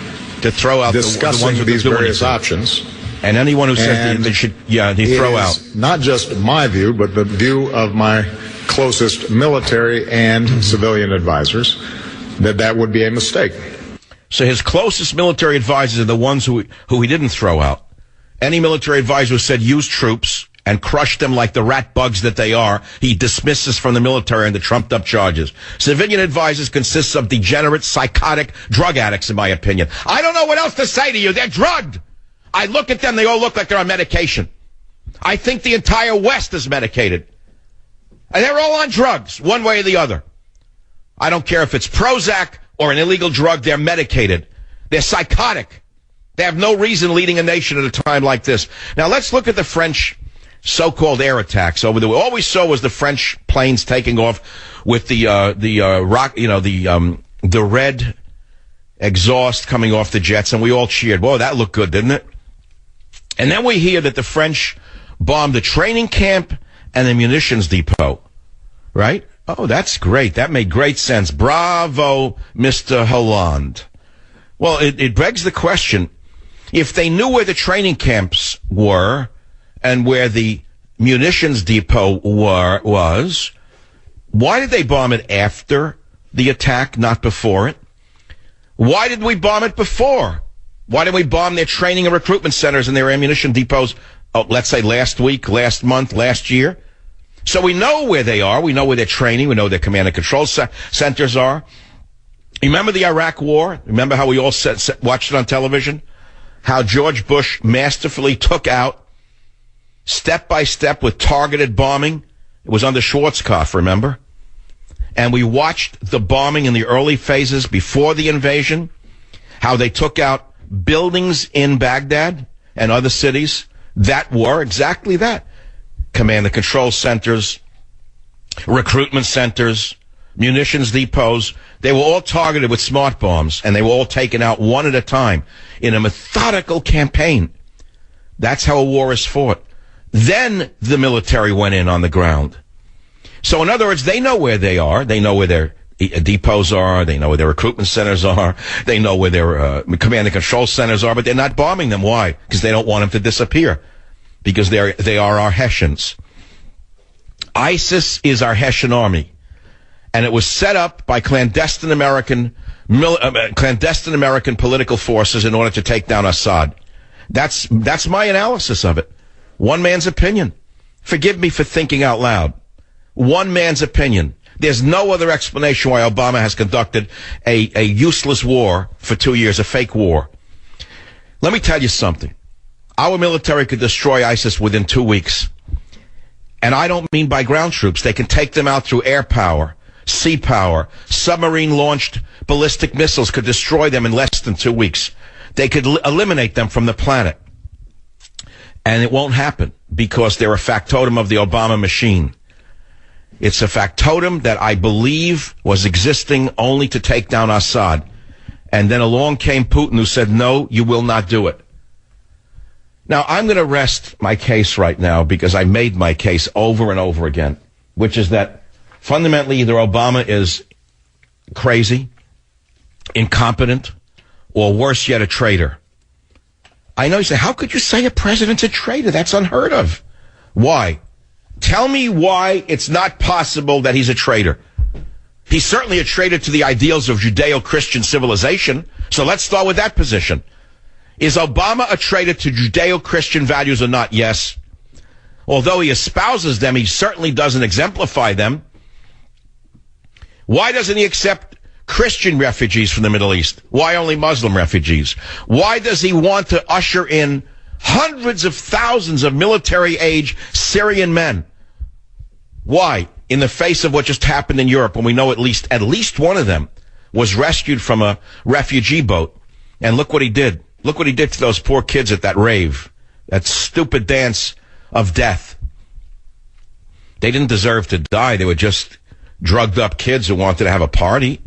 to throw out discussing these various options. And anyone who says they should, they throw out. Not just my view, but the view of my closest military and civilian advisors, that would be a mistake. So his closest military advisors are the ones who he didn't throw out. Any military advisor who said use troops and crush them like the rat bugs that they are, he dismisses from the military and the trumped-up charges. Civilian advisors consists of degenerate, psychotic drug addicts, in my opinion. I don't know what else to say to you. They're drugged. I look at them, they all look like they're on medication. I think the entire West is medicated. And they're all on drugs, one way or the other. I don't care if it's Prozac or an illegal drug, they're medicated. They're psychotic. They have no reason leading a nation at a time like this. Now let's look at the French so-called air attacks over there. All we saw was the French planes taking off with the red exhaust coming off the jets, and we all cheered. Whoa, that looked good, didn't it? And then we hear that the French bombed the training camp and the munitions depot, right? Oh, that's great. That made great sense. Bravo, Mr. Hollande. Well, it begs the question, if they knew where the training camps were and where the munitions depot was, why did they bomb it after the attack, not before it? Why did we bomb it before? Why did we bomb their training and recruitment centers and their ammunition depots, let's say last week, last month, last year? So we know where they are. We know where they're training. We know where their command and control centers are. Remember the Iraq War? Remember how we all watched it on television? How George Bush masterfully took out, step by step with targeted bombing. It was under Schwarzkopf, remember? And we watched the bombing in the early phases before the invasion, how they took out buildings in Baghdad and other cities that were exactly that. Command and control centers, recruitment centers, munitions depots. They were all targeted with smart bombs, and they were all taken out one at a time in a methodical campaign. That's how a war is fought. Then the military went in on the ground. So in other words, they know where they are. They know where their depots are. They know where their recruitment centers are. They know where their command and control centers are, but they're not bombing them. Why? Because they don't want them to disappear. Because they are our Hessians. ISIS is our Hessian army. And it was set up by clandestine American political forces in order to take down Assad. That's my analysis of it. One man's opinion. Forgive me for thinking out loud. One man's opinion. There's no other explanation why Obama has conducted a useless war for 2 years, a fake war. Let me tell you something. Our military could destroy ISIS within 2 weeks. And I don't mean by ground troops. They can take them out through air power, sea power. Submarine-launched ballistic missiles could destroy them in less than 2 weeks. They could eliminate them from the planet. And it won't happen because they're a factotum of the Obama machine. It's a factotum that I believe was existing only to take down Assad. And then along came Putin, who said, no, you will not do it. Now, I'm going to rest my case right now because I made my case over and over again, which is that fundamentally either Obama is crazy, incompetent, or worse yet, a traitor. I know you say, how could you say a president's a traitor? That's unheard of. Why? Tell me why it's not possible that he's a traitor. He's certainly a traitor to the ideals of Judeo-Christian civilization, so let's start with that position. Is Obama a traitor to Judeo-Christian values or not? Yes. Although he espouses them, he certainly doesn't exemplify them. Why doesn't he accept Christian refugees from the Middle East? Why only Muslim refugees? Why does he want to usher in hundreds of thousands of military-age Syrian men? Why? In the face of what just happened in Europe, when we know at least one of them was rescued from a refugee boat. And look what he did. Look what he did to those poor kids at that rave, that stupid dance of death. They didn't deserve to die. They were just drugged up kids who wanted to have a party.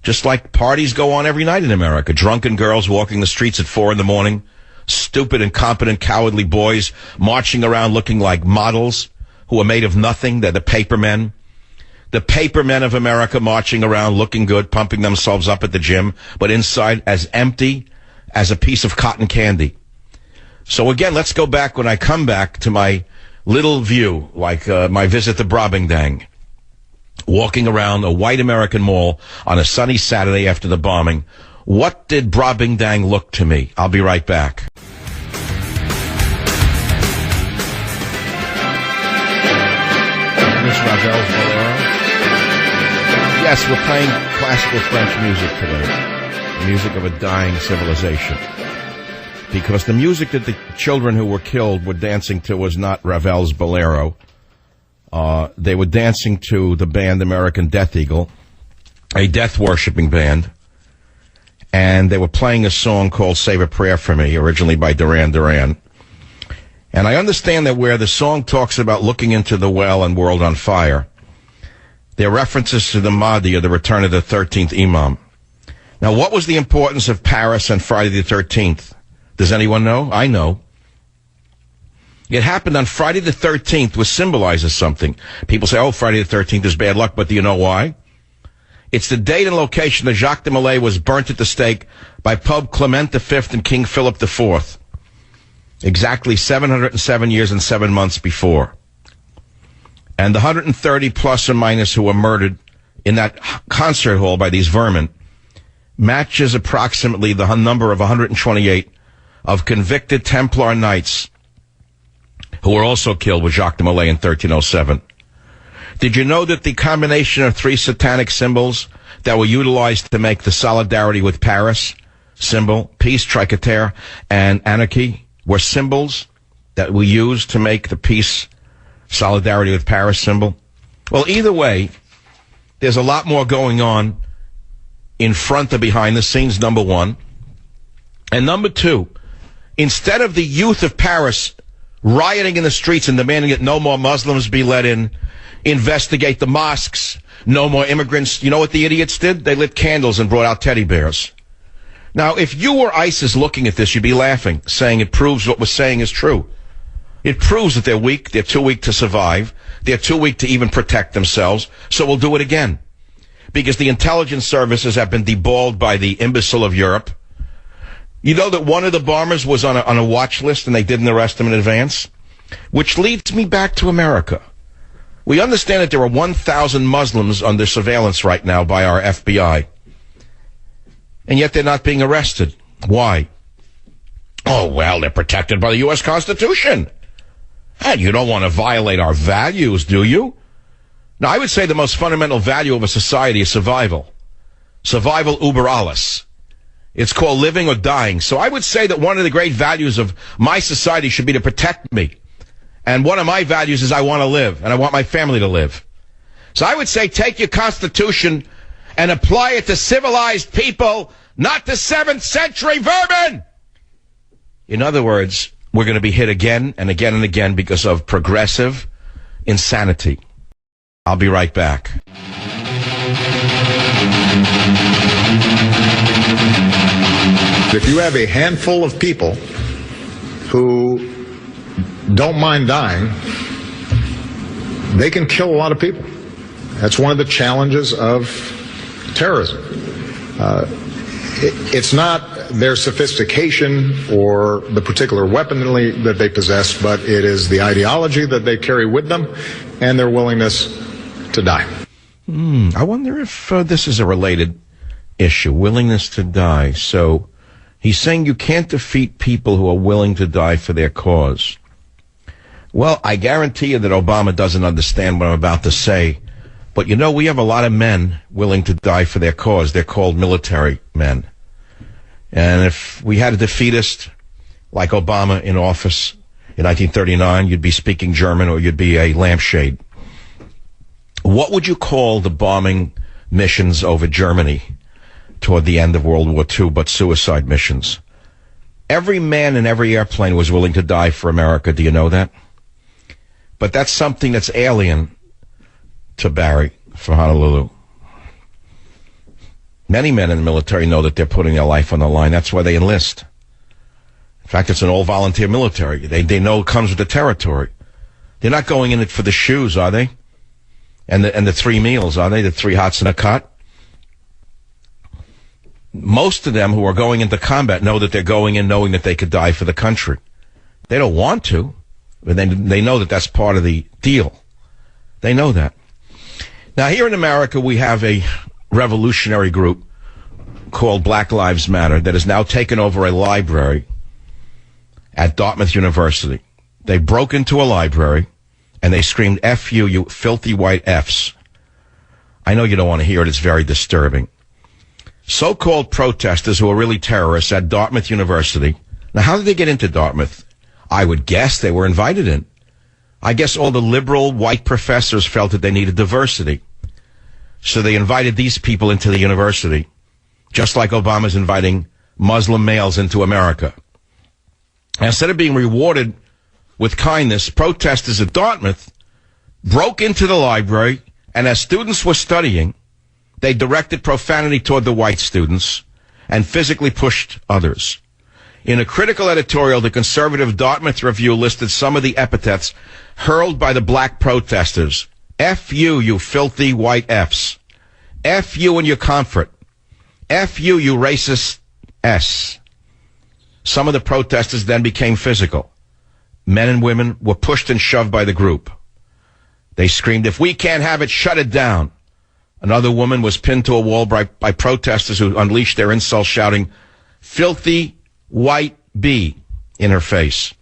Just like parties go on every night in America. Drunken girls walking the streets at 4 a.m. Stupid, incompetent, cowardly boys marching around looking like models who are made of nothing. They're the paper men. The paper men of America marching around looking good, pumping themselves up at the gym, but inside as empty as a piece of cotton candy. So again, let's go back when I come back to my little view, like my visit to Brobdingnag. Walking around a white American mall on a sunny Saturday after the bombing. What did Brobdingnag look to me? I'll be right back. Miss Ravel's Bolero? Yes, we're playing classical French music today. The music of a dying civilization. Because the music that the children who were killed were dancing to was not Ravel's Bolero. They were dancing to the band American Death Eagle, a death-worshipping band. And they were playing a song called Save a Prayer for Me, originally by Duran Duran. And I understand that where the song talks about looking into the well and world on fire, there are references to the Mahdi, or the return of the 13th Imam. Now, what was the importance of Paris and Friday the 13th? Does anyone know? I know. It happened on Friday the 13th, which symbolizes something. People say, oh, Friday the 13th is bad luck, but do you know why? It's the date and location that Jacques de Molay was burnt at the stake by Pope Clement V and King Philip IV. Exactly 707 years and 7 months before. And the 130 plus or minus who were murdered in that concert hall by these vermin matches approximately the number of 128 of convicted Templar knights who were also killed with Jacques de Molay in 1307. Did you know that the combination of 3 satanic symbols that were utilized to make the solidarity with Paris symbol, peace, triqueter, and anarchy, were symbols that we used to make the peace, solidarity with Paris symbol? Well, either way, there's a lot more going on in front of behind the scenes, number one. And number two, instead of the youth of Paris rioting in the streets and demanding that no more Muslims be let in, investigate the mosques, no more immigrants, you know what the idiots did? They lit candles and brought out teddy bears. Now, if you were ISIS looking at this, you'd be laughing, saying it proves what we're saying is true. It proves that they're weak. They're too weak to survive. They're too weak to even protect themselves. So we'll do it again. Because the intelligence services have been deballed by the imbecile of Europe. You know that one of the bombers was on a watch list and they didn't arrest him in advance? Which leads me back to America. We understand that there are 1,000 Muslims under surveillance right now by our FBI. And yet they're not being arrested. Why? Oh, well, they're protected by the U.S. Constitution. And you don't want to violate our values, do you? Now, I would say the most fundamental value of a society is survival. Survival uber alles. It's called living or dying. So I would say that one of the great values of my society should be to protect me. And one of my values is I want to live, and I want my family to live. So I would say take your Constitution and apply it to civilized people, not to 7th century vermin! In other words, we're going to be hit again and again and again because of progressive insanity. I'll be right back. If you have a handful of people who don't mind dying, they can kill a lot of people. That's one of the challenges of terrorism. It's not their sophistication or the particular weaponry that they possess, but it is the ideology that they carry with them and their willingness to die. I wonder if this is a related issue, willingness to die. So he's saying you can't defeat people who are willing to die for their cause. Well, I guarantee you that Obama doesn't understand what I'm about to say. But, you know, we have a lot of men willing to die for their cause. They're called military men. And if we had a defeatist like Obama in office in 1939, you'd be speaking German or you'd be a lampshade. What would you call the bombing missions over Germany toward the end of World War II but suicide missions? Every man in every airplane was willing to die for America. Do you know that? But that's something that's alien to Barry for Honolulu. Many men in the military know that they're putting their life on the line. That's why they enlist. In fact, it's an all-volunteer military. They know it comes with the territory. They're not going in it for the shoes, are they? And the 3 meals, are they? The 3 hots and a cot? Most of them who are going into combat know that they're going in knowing that they could die for the country. They don't want to, but they know that that's part of the deal. They know that. Now, here in America, we have a revolutionary group called Black Lives Matter that has now taken over a library at Dartmouth University. They broke into a library and they screamed, F you, you filthy white Fs. I know you don't want to hear it. It's very disturbing. So-called protesters who are really terrorists at Dartmouth University. Now, how did they get into Dartmouth? I would guess they were invited in. I guess all the liberal white professors felt that they needed diversity. So they invited these people into the university, just like Obama's inviting Muslim males into America. And instead of being rewarded with kindness, protesters at Dartmouth broke into the library, and as students were studying, they directed profanity toward the white students and physically pushed others. In a critical editorial, the conservative Dartmouth Review listed some of the epithets hurled by the black protesters. F you, you filthy white Fs. F you and your comfort. F you, you racist S. Some of the protesters then became physical. Men and women were pushed and shoved by the group. They screamed, if we can't have it, shut it down. Another woman was pinned to a wall by protesters who unleashed their insults, shouting, filthy white B in her face.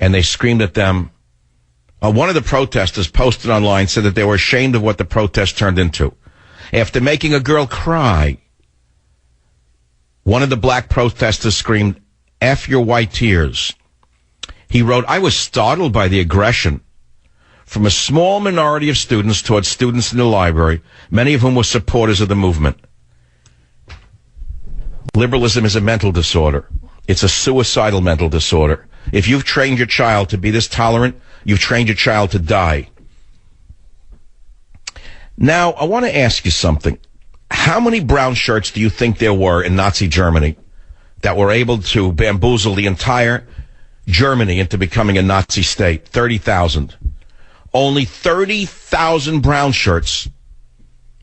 And they screamed at them. One of the protesters posted online, said that they were ashamed of what the protest turned into. After making a girl cry, one of the black protesters screamed, F your white tears. He wrote, I was startled by the aggression from a small minority of students towards students in the library, many of whom were supporters of the movement. Liberalism is a mental disorder. It's a suicidal mental disorder. If you've trained your child to be this tolerant, you've trained your child to die. Now, I want to ask you something. How many brown shirts do you think there were in Nazi Germany that were able to bamboozle the entire Germany into becoming a Nazi state. 30,000. Only 30,000 brown shirts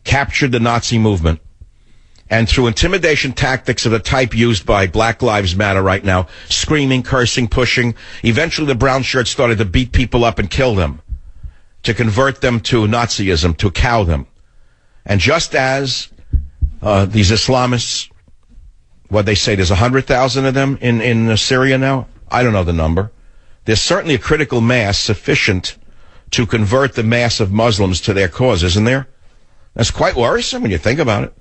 captured the Nazi movement. And through intimidation tactics of the type used by Black Lives Matter right now, screaming, cursing, pushing, eventually the brown shirts started to beat people up and kill them, to convert them to Nazism, to cow them. And just as these Islamists, what they say, there's 100,000 of them in Syria now? I don't know the number. There's certainly a critical mass sufficient to convert the mass of Muslims to their cause, isn't there? That's quite worrisome when you think about it.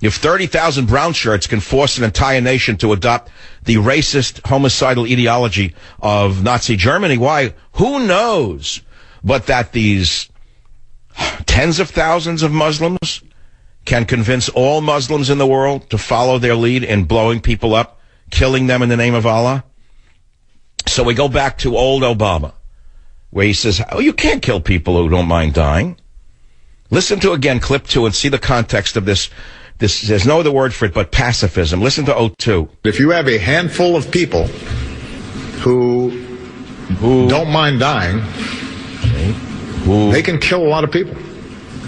If 30,000 brown shirts can force an entire nation to adopt the racist, homicidal ideology of Nazi Germany, why, who knows but that these tens of thousands of Muslims can convince all Muslims in the world to follow their lead in blowing people up, killing them in the name of Allah? So we go back to old Obama, where he says, oh, you can't kill people who don't mind dying. Listen to, again, clip 2 and see the context of this. There's no other word for it but pacifism. Listen to O2. If you have a handful of people who don't mind dying, they can kill a lot of people.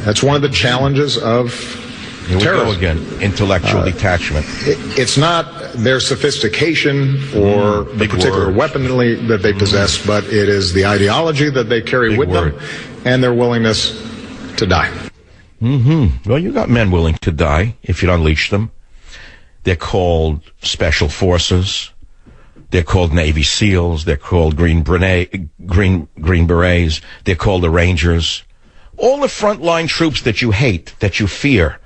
That's one of the challenges of Here we terrorism. go again, intellectual detachment. It's not their sophistication or the particular words. weaponry that they possess, but it is the ideology that they carry with them and their willingness to die. Well, you got men willing to die if you unleash them. They're called special forces. They're called Navy SEALs. They're called Green Berets. They're called the Rangers. All the frontline troops that you hate, that you fear,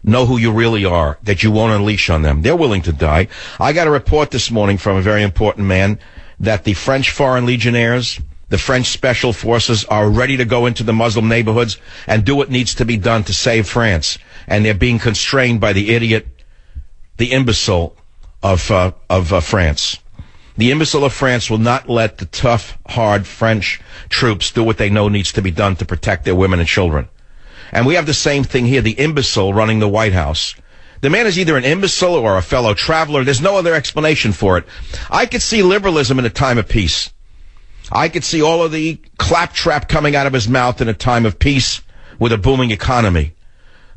know who you really are, that you won't unleash on them. They're willing to die. I got a report this morning from a very important man that the French Foreign Legionnaires, the French Special Forces, are ready to go into the Muslim neighborhoods and do what needs to be done to save France. And they're being constrained by the idiot, the imbecile of France. The imbecile of France will not let the tough, hard French troops do what they know needs to be done to protect their women and children. And we have the same thing here, the imbecile running the White House. The man is either an imbecile or a fellow traveler. There's no other explanation for it. I could see liberalism in a time of peace. I could see all of the claptrap coming out of his mouth in a time of peace with a booming economy.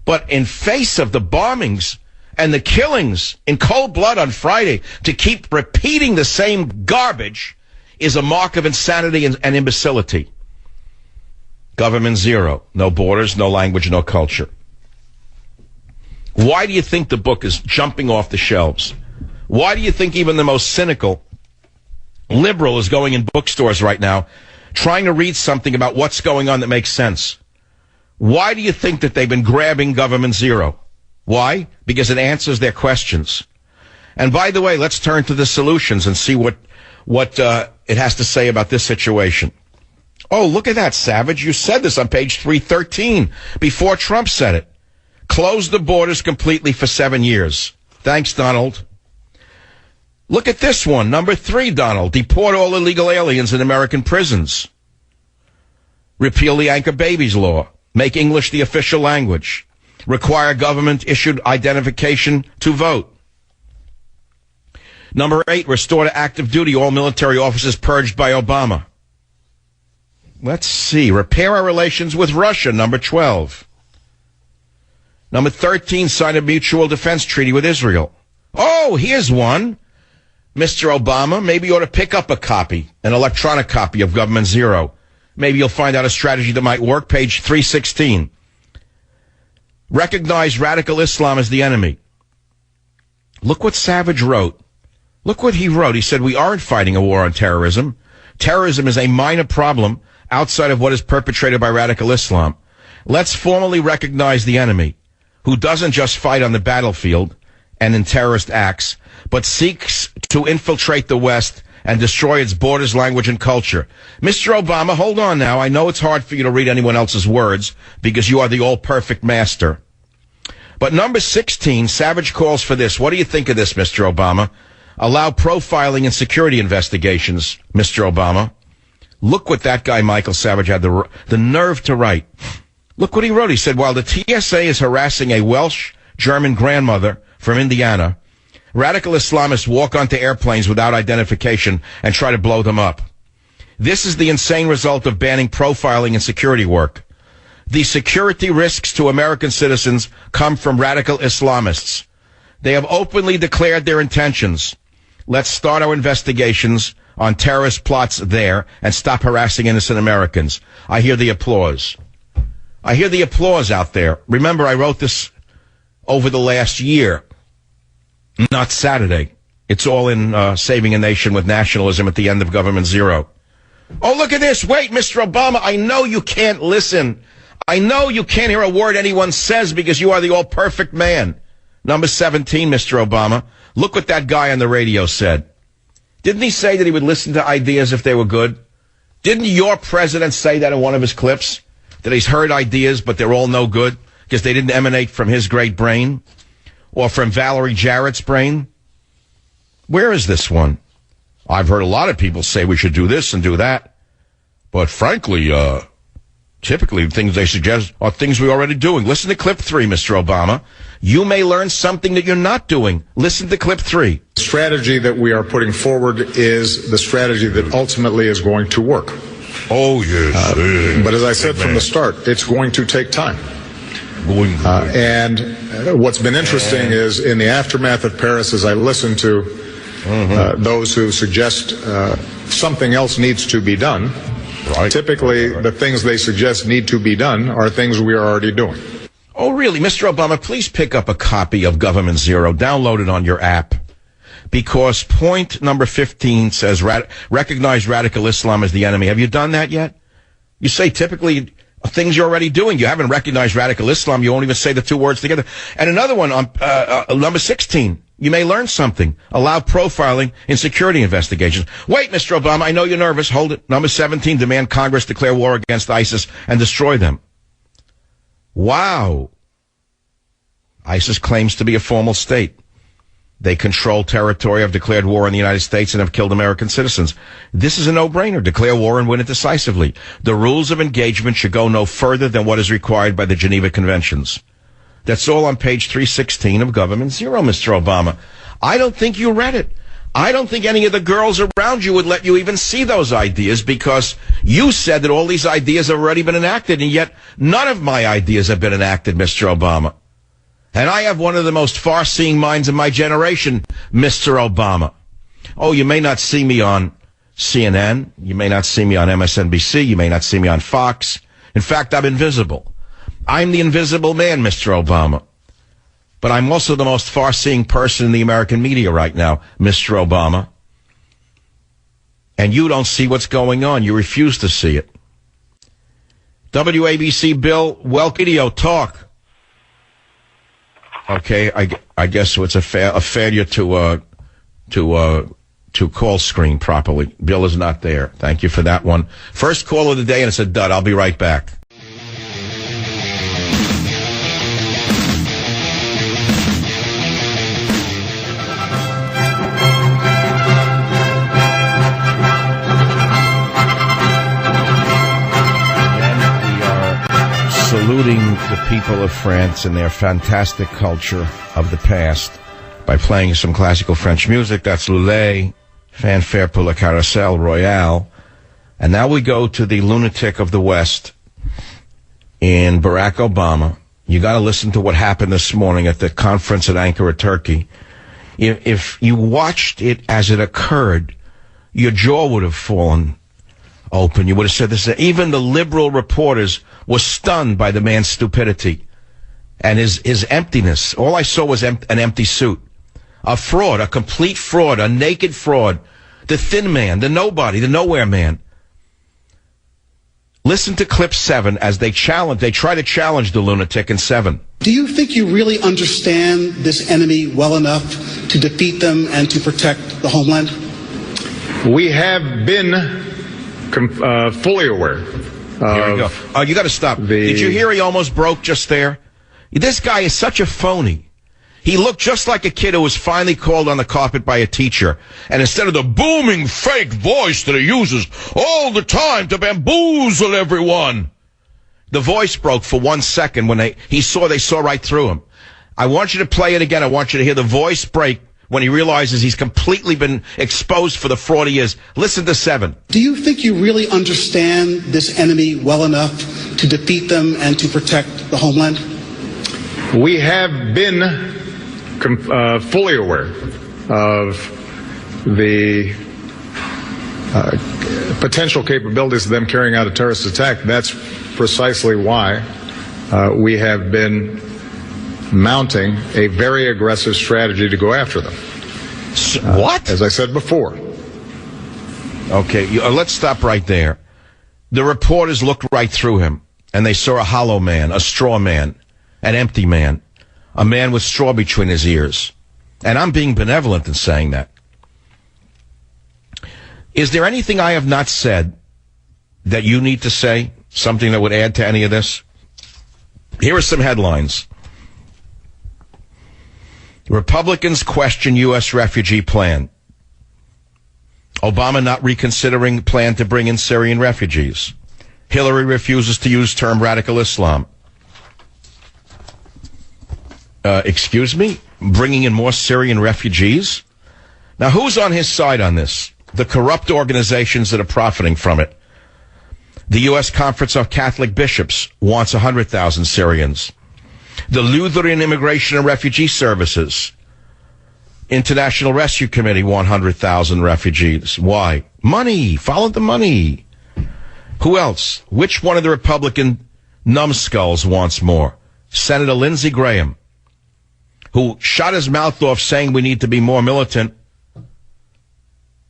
But in face of the bombings and the killings in cold blood on Friday, to keep repeating the same garbage is a mark of insanity and imbecility. Government zero. No borders, no language, no culture. Why do you think the book is jumping off the shelves? Why do you think even the most cynical liberal is going in bookstores right now trying to read something about what's going on that makes sense? Why do you think that they've been grabbing Government Zero? Why? Because it answers their questions. And by the way, let's turn to the solutions and see what it has to say about this situation. Oh, look at that, Savage. You said this on page 313 before Trump said it. Close the borders completely for 7 years. Thanks, Donald. Look at this one, number 3, Donald. Deport all illegal aliens in American prisons. Repeal the anchor babies law. Make English the official language. Require government-issued identification to vote. Number 8, restore to active duty all military officers purged by Obama. Let's see. Repair our relations with Russia, number 12. Number 13, sign a mutual defense treaty with Israel. Oh, here's one. Mr. Obama, maybe you ought to pick up a copy, an electronic copy of Government Zero. Maybe you'll find out a strategy that might work. Page 316. Recognize radical Islam as the enemy. Look what Savage wrote. Look what he wrote. He said, we aren't fighting a war on terrorism. Terrorism is a minor problem outside of what is perpetrated by radical Islam. Let's formally recognize the enemy, who doesn't just fight on the battlefield and in terrorist acts, but seeks to infiltrate the West and destroy its borders, language, and culture. Mr. Obama, hold on now. I know it's hard for you to read anyone else's words because you are the all-perfect master. But number 16, Savage calls for this. What do you think of this, Mr. Obama? Allow profiling and security investigations, Mr. Obama. Look what that guy, Michael Savage, had the nerve to write. Look what he wrote. He said, while the TSA is harassing a Welsh German grandmother from Indiana, Radical Islamists walk onto airplanes without identification and try to blow them up. This is the insane result of banning profiling and security work. The security risks to American citizens come from radical Islamists. They have openly declared their intentions. Let's start our investigations on terrorist plots there and stop harassing innocent Americans. I hear the applause. I hear the applause out there. Remember, I wrote this over the last year, not Saturday. It's all in Saving a Nation with Nationalism at the end of Government Zero. Oh, look at this. Wait, Mr. Obama, I know you can't listen. I know you can't hear a word anyone says because you are the all-perfect man. Number 17, Mr. Obama. Look what that guy on the radio said. Didn't he say that he would listen to ideas if they were good? Didn't your president say that in one of his clips? That he's heard ideas, but they're all no good because they didn't emanate from his great brain or from Valerie Jarrett's brain? Where is this one? I've heard a lot of people say we should do this and do that. But frankly, typically the things they suggest are things we're already doing. Listen to clip 3, Mr. Obama. You may learn something that you're not doing. Listen to clip 3. The strategy that we are putting forward is the strategy that ultimately is going to work. Oh, yes. But as I said from the start, it's going to take time. And what's been interesting is in the aftermath of Paris, as I listen to those who suggest something else needs to be done, typically the things they suggest need to be done are things we are already doing. Oh, really? Mr. Obama, please pick up a copy of Government Zero. Download it on your app. Because point number 15 says recognize radical Islam as the enemy. Have you done that yet? You say typically things you're already doing. You haven't recognized radical Islam. You won't even say the two words together. And another one on number 16. You may learn something. Allow profiling in security investigations. Wait, Mr. Obama, I know you're nervous. Hold it. Number 17, demand Congress declare war against ISIS and destroy them. Wow. ISIS claims to be a formal state. They control territory, have declared war on the United States, and have killed American citizens. This is a no-brainer. Declare war and win it decisively. The rules of engagement should go no further than what is required by the Geneva Conventions. That's all on page 316 of Government Zero, Mr. Obama. I don't think you read it. I don't think any of the girls around you would let you even see those ideas because you said that all these ideas have already been enacted, and yet none of my ideas have been enacted, Mr. Obama. And I have one of the most far-seeing minds of my generation, Mr. Obama. Oh, you may not see me on CNN. You may not see me on MSNBC. You may not see me on Fox. In fact, I'm invisible. I'm the invisible man, Mr. Obama. But I'm also the most far-seeing person in the American media right now, Mr. Obama. And you don't see what's going on. You refuse to see it. WABC Bill, welcome video talk. Okay, I guess it's a failure to call screen properly. Bill is not there. Thank you for that one. First call of the day, and it's a dud. I'll be right back. Saluting the people of France and their fantastic culture of the past by playing some classical French music. That's Lully, Fanfare pour le Carrousel Royale. And now we go to the lunatic of the West in Barack Obama. You got to listen to what happened this morning at the conference at Ankara, Turkey. If you watched it as it occurred, your jaw would have fallen open. You would have said this. Even the liberal reporters were stunned by the man's stupidity and his emptiness. All I saw was an empty suit. A fraud, a complete fraud, a naked fraud. The thin man, the nobody, the nowhere man. Listen to clip 7 as they try to challenge the lunatic in 7. Do you think you really understand this enemy well enough to defeat them and to protect the homeland? We have been fully aware. Here we go. Oh, you got to stop. Did you hear he almost broke just there? This guy is such a phony. He looked just like a kid who was finally called on the carpet by a teacher. And instead of the booming fake voice that he uses all the time to bamboozle everyone, the voice broke for 1 second when they saw right through him. I want you to play it again. I want you to hear the voice break when he realizes he's completely been exposed for the fraud he is. Listen to 7. Do you think you really understand this enemy well enough to defeat them and to protect the homeland? We have been fully aware of the potential capabilities of them carrying out a terrorist attack. That's precisely why we have been mounting a very aggressive strategy to go after them. What? As I said before. Okay, let's stop right there. The reporters looked right through him, and they saw a hollow man, a straw man, an empty man, a man with straw between his ears. And I'm being benevolent in saying that. Is there anything I have not said that you need to say? Something that would add to any of this? Here are some headlines. Republicans question U.S. refugee plan. Obama not reconsidering plan to bring in Syrian refugees. Hillary refuses to use term radical Islam. Excuse me? Bringing in more Syrian refugees? Now, who's on his side on this? The corrupt organizations that are profiting from it. The U.S. Conference of Catholic Bishops wants 100,000 Syrians. The Lutheran Immigration and Refugee Services, International Rescue Committee, 100,000 refugees. Why? Money. Follow the money. Who else? Which one of the Republican numbskulls wants more? Senator Lindsey Graham, who shot his mouth off saying we need to be more militant.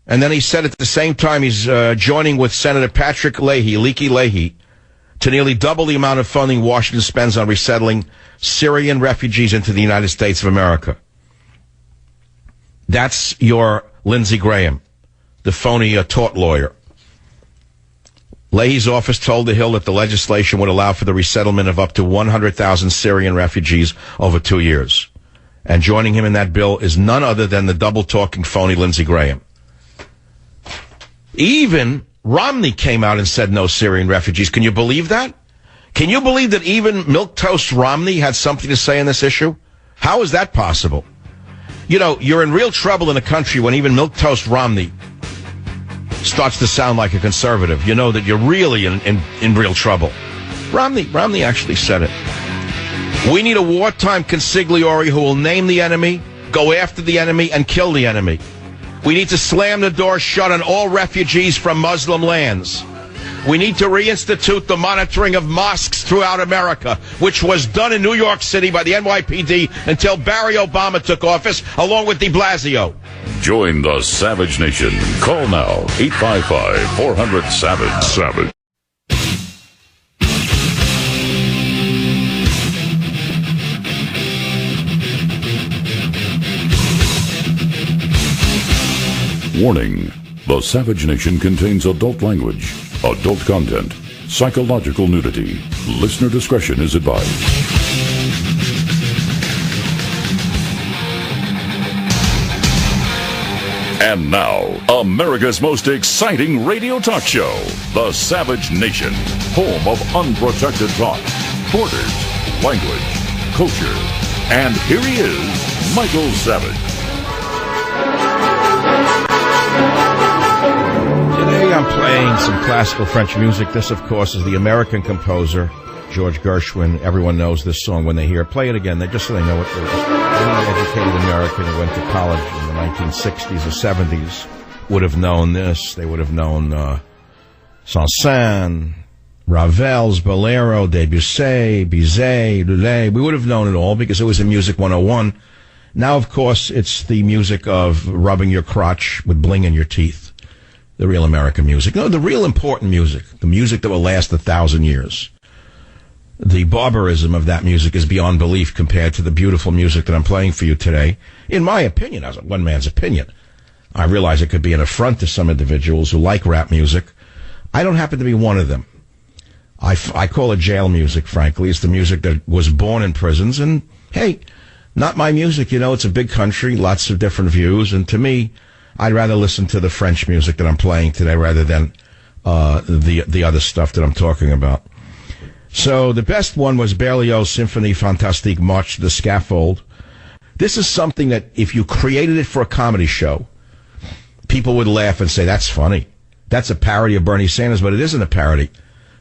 And then he said at the same time he's joining with Senator Patrick Leahy, Leaky Leahy, to nearly double the amount of funding Washington spends on resettling Syrian refugees into the United States of America. That's your Lindsey Graham, the phony tort lawyer. Leahy's office told The Hill that the legislation would allow for the resettlement of up to 100,000 Syrian refugees over 2 years. And joining him in that bill is none other than the double-talking phony Lindsey Graham. Even Romney came out and said no Syrian refugees. Can you believe that? Can you believe that even milquetoast Romney had something to say on this issue? How is that possible? You know, you're in real trouble in a country when even milquetoast Romney starts to sound like a conservative. You know that you're really in real trouble. Romney actually said it. We need a wartime consigliere who will name the enemy, go after the enemy, and kill the enemy. We need to slam the door shut on all refugees from Muslim lands. We need to reinstitute the monitoring of mosques throughout America, which was done in New York City by the NYPD until Barry Obama took office, along with de Blasio. Join the Savage Nation. Call now, 855-400-SAVAGE. Savage. Warning. The Savage Nation contains adult language, adult content, psychological nudity. Listener discretion is advised. And now, America's most exciting radio talk show, The Savage Nation, home of unprotected talk, borders, language, culture. And here he is, Michael Savage. Today I'm playing some classical French music. This, of course, is the American composer, George Gershwin. Everyone knows this song when they hear it. Play it again, just so they know what it is. Any educated American who went to college in the 1960s or 70s would have known this. They would have known Saint-Saëns, Ravel's Bolero, Debussy, Bizet, Lully. We would have known it all because it was in Music 101. Now, of course, it's the music of rubbing your crotch with bling in your teeth. The real American music. No, the real important music. The music that will last 1,000 years. The barbarism of that music is beyond belief compared to the beautiful music that I'm playing for you today. In my opinion, as one man's opinion. I realize it could be an affront to some individuals who like rap music. I don't happen to be one of them. I call it jail music, frankly. It's the music that was born in prisons. And, hey, not my music. You know, it's a big country, lots of different views. And to me, I'd rather listen to the French music that I'm playing today rather than the other stuff that I'm talking about. So the best one was Berlioz's Symphonie Fantastique March to the Scaffold, This is something that if you created it for a comedy show, people would laugh and say, that's funny. That's a parody of Bernie Sanders, but it isn't a parody.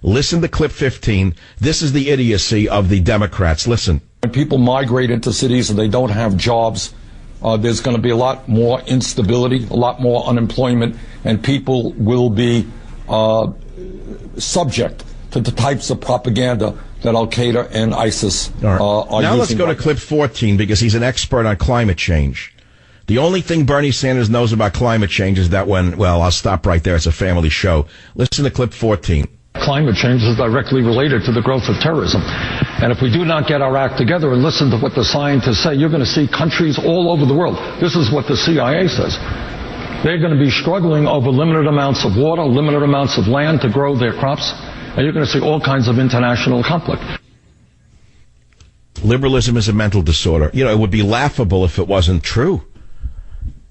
Listen to clip 15. This is the idiocy of the Democrats. Listen. When people migrate into cities and they don't have jobs, there's going to be a lot more instability, a lot more unemployment, and people will be subject to the types of propaganda that Al-Qaeda and ISIS are using. Now let's go to clip 14, because he's an expert on climate change. The only thing Bernie Sanders knows about climate change is that I'll stop right there. It's a family show. Listen to clip 14. Climate change is directly related to the growth of terrorism. And if we do not get our act together and listen to what the scientists say, you're going to see countries all over the world. This is what the CIA says. They're going to be struggling over limited amounts of water, limited amounts of land to grow their crops. And you're going to see all kinds of international conflict. Liberalism is a mental disorder. You know, it would be laughable if it wasn't true.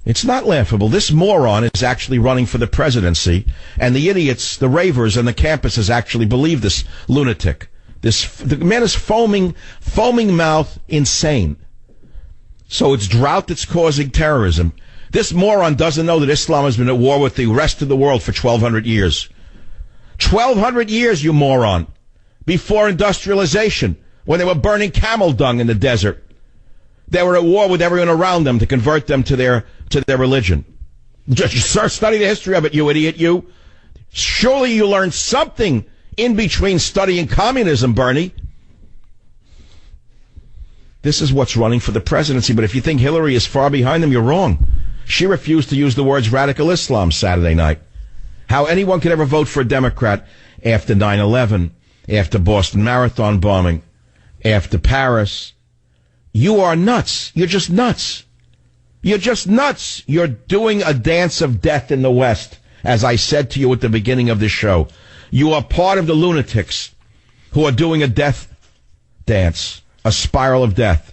It's not laughable. This moron is actually running for the presidency, and the idiots, the ravers, and the campuses actually believe this lunatic. The man is foaming mouth insane. So it's drought that's causing terrorism. This moron doesn't know that Islam has been at war with the rest of the world for 1,200 years. 1,200 years, you moron. Before industrialization, when they were burning camel dung in the desert. They were at war with everyone around them to convert them to their religion. Just study the history of it, you idiot, you. Surely you learned something in between studying communism, Bernie. This is what's running for the presidency, but if you think Hillary is far behind them, you're wrong. She refused to use the words radical Islam Saturday night. How anyone could ever vote for a Democrat after 9/11, after Boston Marathon bombing, after Paris. You are nuts. You're just nuts. You're just nuts. You're doing a dance of death in the West, as I said to you at the beginning of this show. You are part of the lunatics who are doing a death dance, a spiral of death.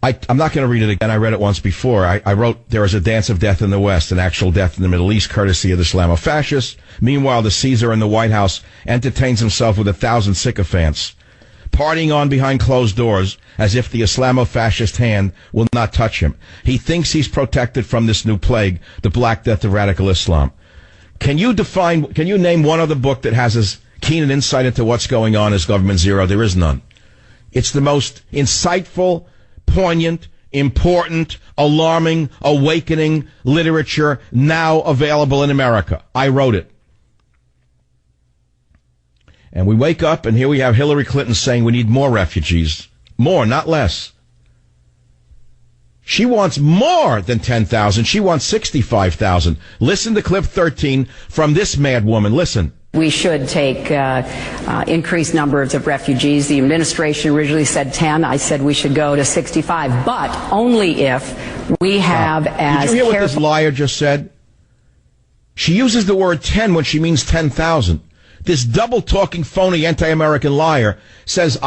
I'm not going to read it again. I read it once before. I wrote, there is a dance of death in the West, an actual death in the Middle East, courtesy of the Islamofascists. Meanwhile, the Caesar in the White House entertains himself with 1,000 sycophants, partying on behind closed doors as if the Islamofascist hand will not touch him. He thinks he's protected from this new plague, the Black Death of radical Islam. Can you name one other book that has as keen an insight into what's going on as Government Zero? There is none. It's the most insightful, poignant, important, alarming, awakening literature now available in America. I wrote it. And we wake up, and here we have Hillary Clinton saying we need more refugees. More, not less. She wants more than 10,000. She wants 65,000. Listen to clip 13 from this mad woman. Listen. We should take increased numbers of refugees. The administration originally said 10. I said we should go to 65, but only if we have as... Did you hear what this liar just said? She uses the word 10 when she means 10,000. This double-talking, phony, anti-American liar says,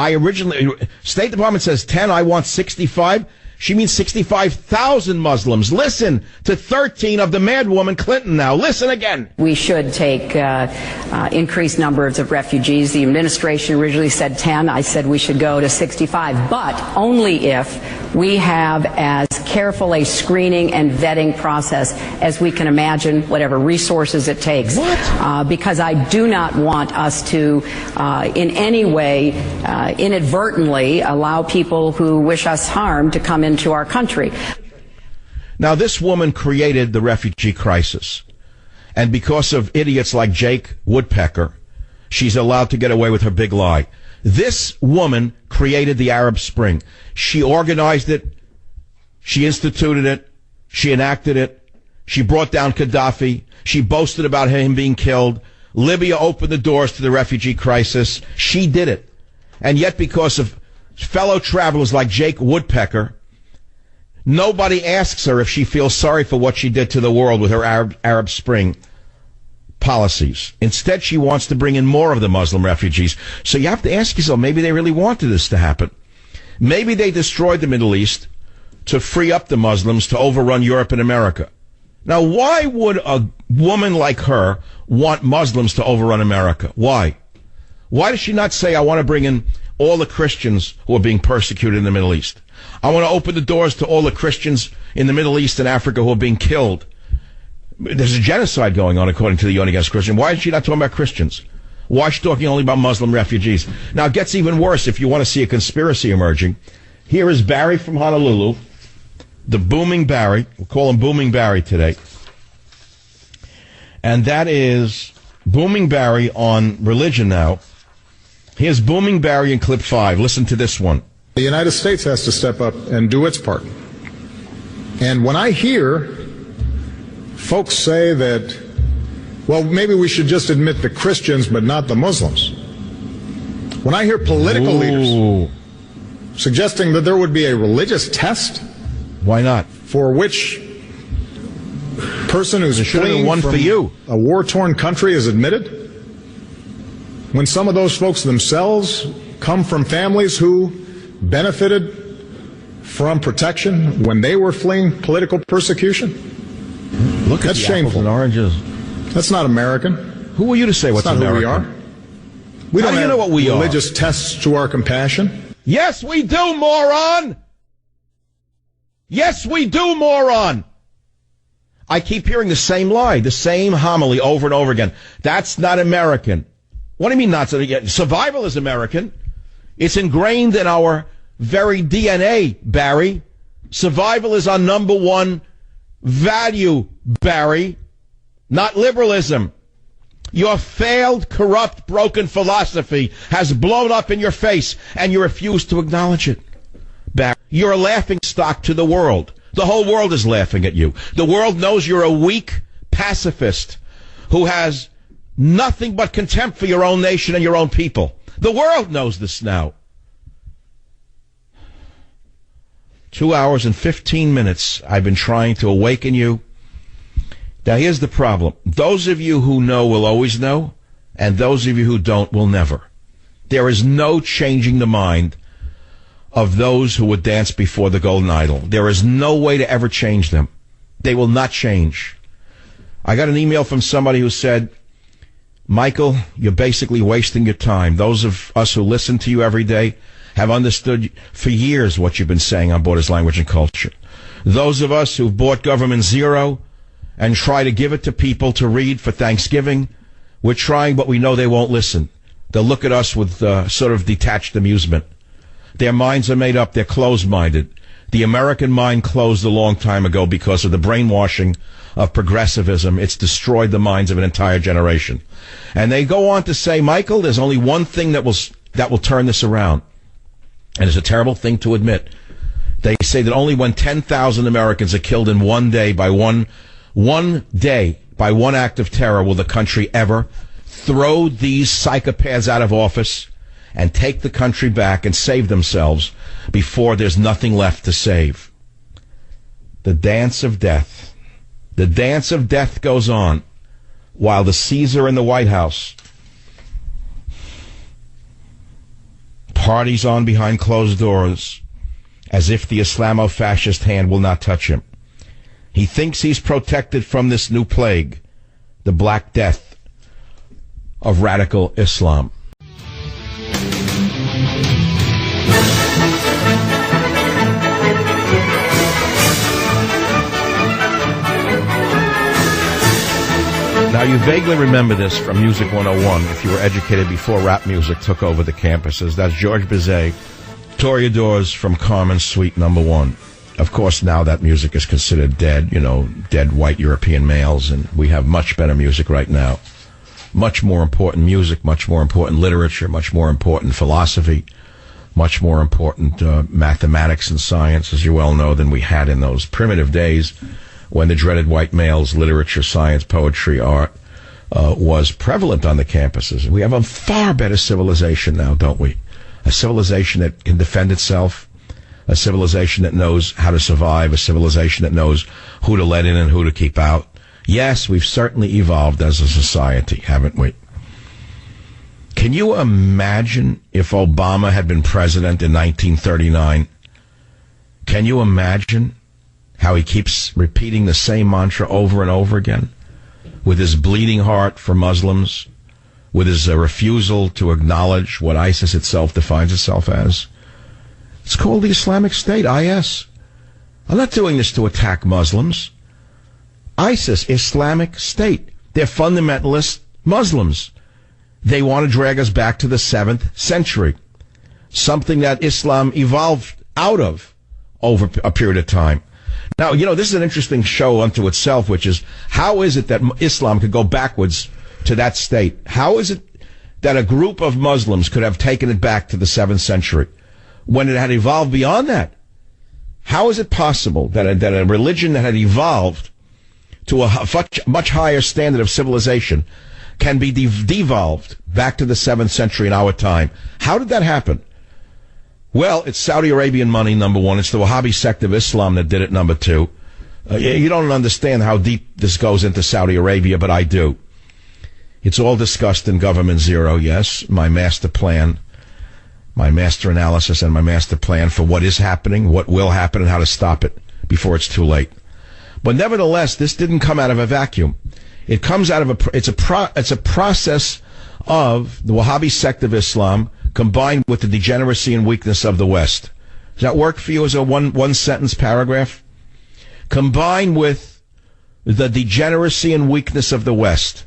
State Department says 10, I want 65. She means 65,000 Muslims. Listen to 13 of the mad woman Clinton now. Listen again. We should take increased numbers of refugees. The administration originally said 10. I said we should go to 65, but only if we have as careful a screening and vetting process as we can imagine, whatever resources it takes. What? Because I do not want us to in any way inadvertently allow people who wish us harm to come into our country. Now, this woman created the refugee crisis. And because of idiots like Jake Woodpecker, she's allowed to get away with her big lie. This woman created the Arab Spring. She organized it. She instituted it. She enacted it. She brought down Gaddafi. She boasted about him being killed. Libya opened the doors to the refugee crisis. She did it. And yet, because of fellow travelers like Jake Woodpecker, nobody asks her if she feels sorry for what she did to the world with her Arab Spring policies. Instead, she wants to bring in more of the Muslim refugees. So you have to ask yourself, maybe they really wanted this to happen. Maybe they destroyed the Middle East to free up the Muslims to overrun Europe and America. Now, why would a woman like her want Muslims to overrun America? Why? Why does she not say, I want to bring in all the Christians who are being persecuted in the Middle East. I want to open the doors to all the Christians in the Middle East and Africa who are being killed. There's a genocide going on, according to the UN against Christians. Why is she not talking about Christians? Why is she talking only about Muslim refugees? Now, it gets even worse if you want to see a conspiracy emerging. Here is Barry from Honolulu, the Booming Barry. We'll call him Booming Barry today. And that is Booming Barry on religion now. Here's Booming Barry in clip 5. Listen to this one. The United States has to step up and do its part. And when I hear folks say that, well, maybe we should just admit the Christians but not the Muslims. When I hear political leaders suggesting that there would be a religious test, why not? For which person who's fleeing one from for you. A war-torn country is admitted, when some of those folks themselves come from families who benefited from protection when they were fleeing political persecution. Look at That's the shameful. apples and oranges. That's not American. Who are you to say what's That's not American? who we are. We don't How do you have know what we are? religious tests to our compassion. Yes, we do, moron! Yes, we do, moron! I keep hearing the same lie, the same homily over and over again. That's not American. What do you mean not? Survival is American. It's ingrained in our very DNA, Barry. Survival is our number one value, Barry, not liberalism. Your failed, corrupt, broken philosophy has blown up in your face, and you refuse to acknowledge it, Barry. You're a laughing stock to the world. The whole world is laughing at you. The world knows you're a weak pacifist who has nothing but contempt for your own nation and your own people. The world knows this now. 2 hours and 15 minutes I've been trying to awaken you. Now here's the problem. Those of you who know will always know, and those of you who don't will never. There is no changing the mind of those who would dance before the golden idol. There is no way to ever change them. They will not change. I got an email from somebody who said, Michael, you're basically wasting your time. Those of us who listen to you every day have understood for years what you've been saying on Borders, Language, and Culture. Those of us who've bought Government Zero and try to give it to people to read for Thanksgiving, we're trying, but we know they won't listen. They'll look at us with sort of detached amusement. Their minds are made up. They're closed-minded. The American mind closed a long time ago because of the brainwashing of progressivism. It's destroyed the minds of an entire generation. And they go on to say, Michael, there's only one thing that will turn this around. And it's a terrible thing to admit. They say that only when 10,000 Americans are killed in one day by one act of terror will the country ever throw these psychopaths out of office and take the country back and save themselves before there's nothing left to save. The dance of death. The dance of death goes on while the Caesar in the White House parties on behind closed doors as if the Islamo-fascist hand will not touch him. He thinks he's protected from this new plague, the Black Death of radical Islam. Now, you vaguely remember this from Music 101, if you were educated before rap music took over the campuses. That's George Bizet, Toreadors from Carmen Suite No. 1. Of course, now that music is considered dead, dead white European males, and we have much better music right now. Much more important music, much more important literature, much more important philosophy, much more important mathematics and science, as you well know, than we had in those primitive days when the dreaded white males, literature, science, poetry, art, was prevalent on the campuses. We have a far better civilization now, don't we? A civilization that can defend itself, a civilization that knows how to survive, a civilization that knows who to let in and who to keep out. Yes, we've certainly evolved as a society, haven't we? Can you imagine if Obama had been president in 1939? Can you imagine how he keeps repeating the same mantra over and over again with his bleeding heart for Muslims, with his refusal to acknowledge what ISIS itself defines itself as. It's called the Islamic State, IS. I'm not doing this to attack Muslims. ISIS, Islamic State. They're fundamentalist Muslims. They want to drag us back to the 7th century, something that Islam evolved out of over a period of time. Now, this is an interesting show unto itself, which is, how is it that Islam could go backwards to that state? How is it that a group of Muslims could have taken it back to the 7th century when it had evolved beyond that? How is it possible that a religion that had evolved to a much higher standard of civilization can be devolved back to the 7th century in our time? How did that happen? Well, it's Saudi Arabian money, number one. It's the Wahhabi sect of Islam that did it, number two. You don't understand how deep this goes into Saudi Arabia, but I do. It's all discussed in Government Zero, yes, my master plan, my master analysis and my master plan for what is happening, what will happen, and how to stop it before it's too late. But nevertheless, this didn't come out of a vacuum. It comes out of it's a process of the Wahhabi sect of Islam combined with the degeneracy and weakness of the West. Does that work for you as a one sentence paragraph? Combined with the degeneracy and weakness of the West.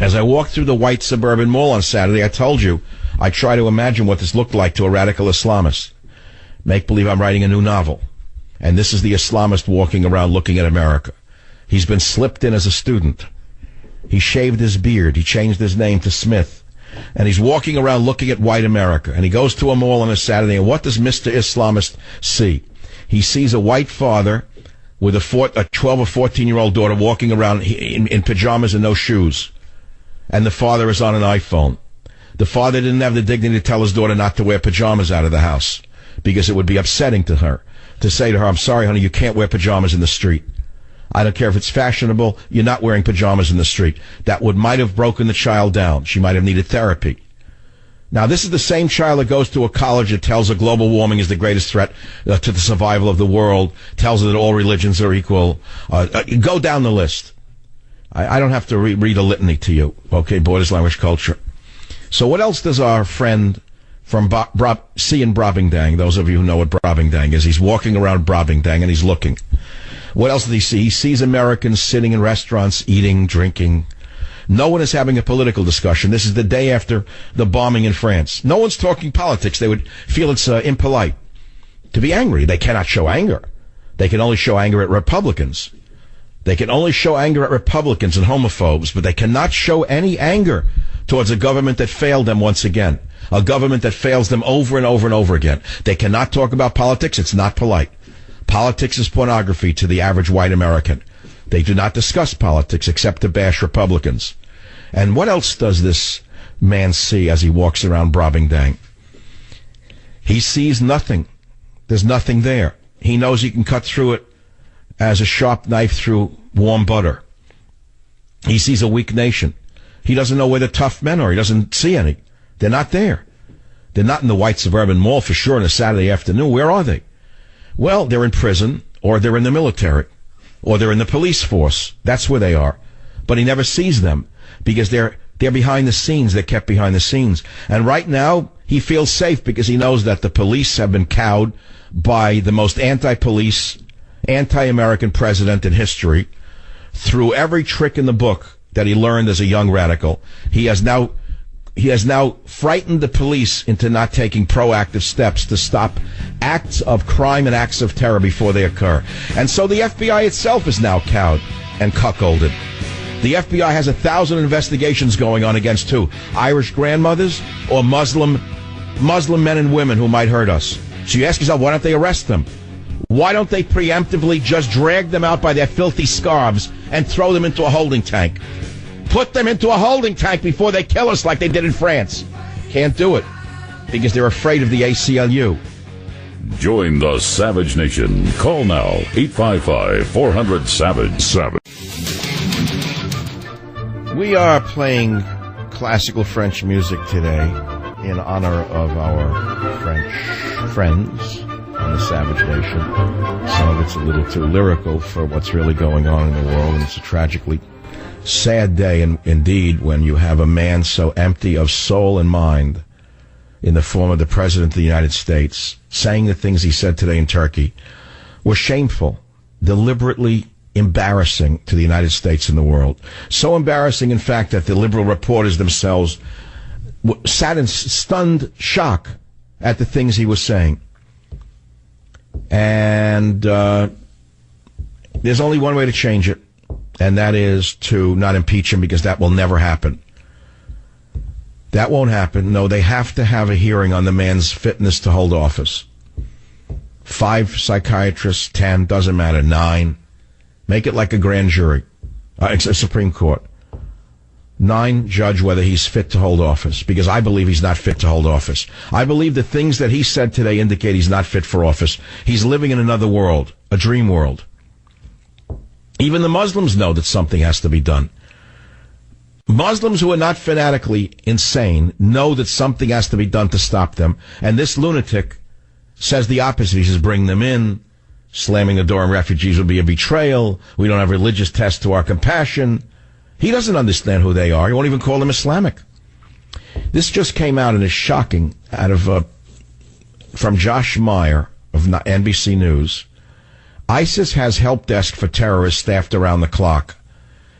As I walked through the white suburban mall on Saturday, I told you I try to imagine what this looked like to a radical Islamist. Make believe I'm writing a new novel. And this is the Islamist walking around looking at America. He's been slipped in as a student. He shaved his beard. He changed his name to Smith. And he's walking around looking at white America. And he goes to a mall on a Saturday, and what does Mr. Islamist see? He sees a white father with a 12 or 14-year-old daughter walking around in pajamas and no shoes. And the father is on an iPhone. The father didn't have the dignity to tell his daughter not to wear pajamas out of the house because it would be upsetting to her to say to her, I'm sorry, honey, you can't wear pajamas in the street. I don't care if it's fashionable, you're not wearing pajamas in the street. That might have broken the child down. She might have needed therapy. Now, this is the same child that goes to a college that tells her global warming is the greatest threat to the survival of the world, tells her that all religions are equal. Go down the list. I don't have to read a litany to you, okay, Borders, language, culture. So what else does our friend from see in Brabingdang, those of you who know what Brabingdang is, he's walking around Brabingdang and he's looking. What else does he see? He sees Americans sitting in restaurants, eating, drinking. No one is having a political discussion. This is the day after the bombing in France. No one's talking politics. They would feel it's impolite to be angry. They cannot show anger. They can only show anger at Republicans. They can only show anger at Republicans and homophobes, but they cannot show any anger towards a government that failed them once again. A government that fails them over and over and over again. They cannot talk about politics. It's not polite. Politics is pornography to the average white American. They do not discuss politics except to bash Republicans. And what else does this man see as he walks around Brabingdang? He sees nothing. There's nothing there. He knows he can cut through it as a sharp knife through warm butter. He sees a weak nation. He doesn't know where the tough men are. He doesn't see any. They're not there. They're not in the white suburban mall for sure on a Saturday afternoon. Where are they? Well, they're in prison, or they're in the military, or they're in the police force. That's where they are. But he never sees them because they're behind the scenes. They're kept behind the scenes. And right now, he feels safe because he knows that the police have been cowed by the most anti-police, anti-American president in history. Through every trick in the book that he learned as a young radical, he has now frightened the police into not taking proactive steps to stop acts of crime and acts of terror before they occur. And so the FBI itself is now cowed and cuckolded. The FBI has 1,000 investigations going on against who? Irish grandmothers or Muslim men and women who might hurt us. So you ask yourself, why don't they arrest them? Why don't they preemptively just drag them out by their filthy scarves and throw them into a holding tank? Put them into a holding tank before they kill us like they did in France. Can't do it because they're afraid of the ACLU. Join the Savage Nation. Call now, 855-400-SAVAGE. We are playing classical French music today in honor of our French friends on the Savage Nation. Some of it's a little too lyrical for what's really going on in the world, and it's a tragically Sad day, indeed, when you have a man so empty of soul and mind in the form of the President of the United States saying the things he said today in Turkey were shameful, deliberately embarrassing to the United States and the world. So embarrassing, in fact, that the liberal reporters themselves sat in stunned shock at the things he was saying. And there's only one way to change it, and that is to not impeach him, because that will never happen. That won't happen. No, they have to have a hearing on the man's fitness to hold office. 5 psychiatrists, 10, doesn't matter, 9. Make it like a grand jury, a Supreme Court. 9 judge whether he's fit to hold office, because I believe he's not fit to hold office. I believe the things that he said today indicate he's not fit for office. He's living in another world, a dream world. Even the Muslims know that something has to be done. Muslims who are not fanatically insane know that something has to be done to stop them. And this lunatic says the opposite. He says, bring them in. Slamming the door on refugees would be a betrayal. We don't have religious tests to our compassion. He doesn't understand who they are. He won't even call them Islamic. This just came out and is shocking from Josh Meyer of NBC News. ISIS has help desk for terrorists staffed around the clock.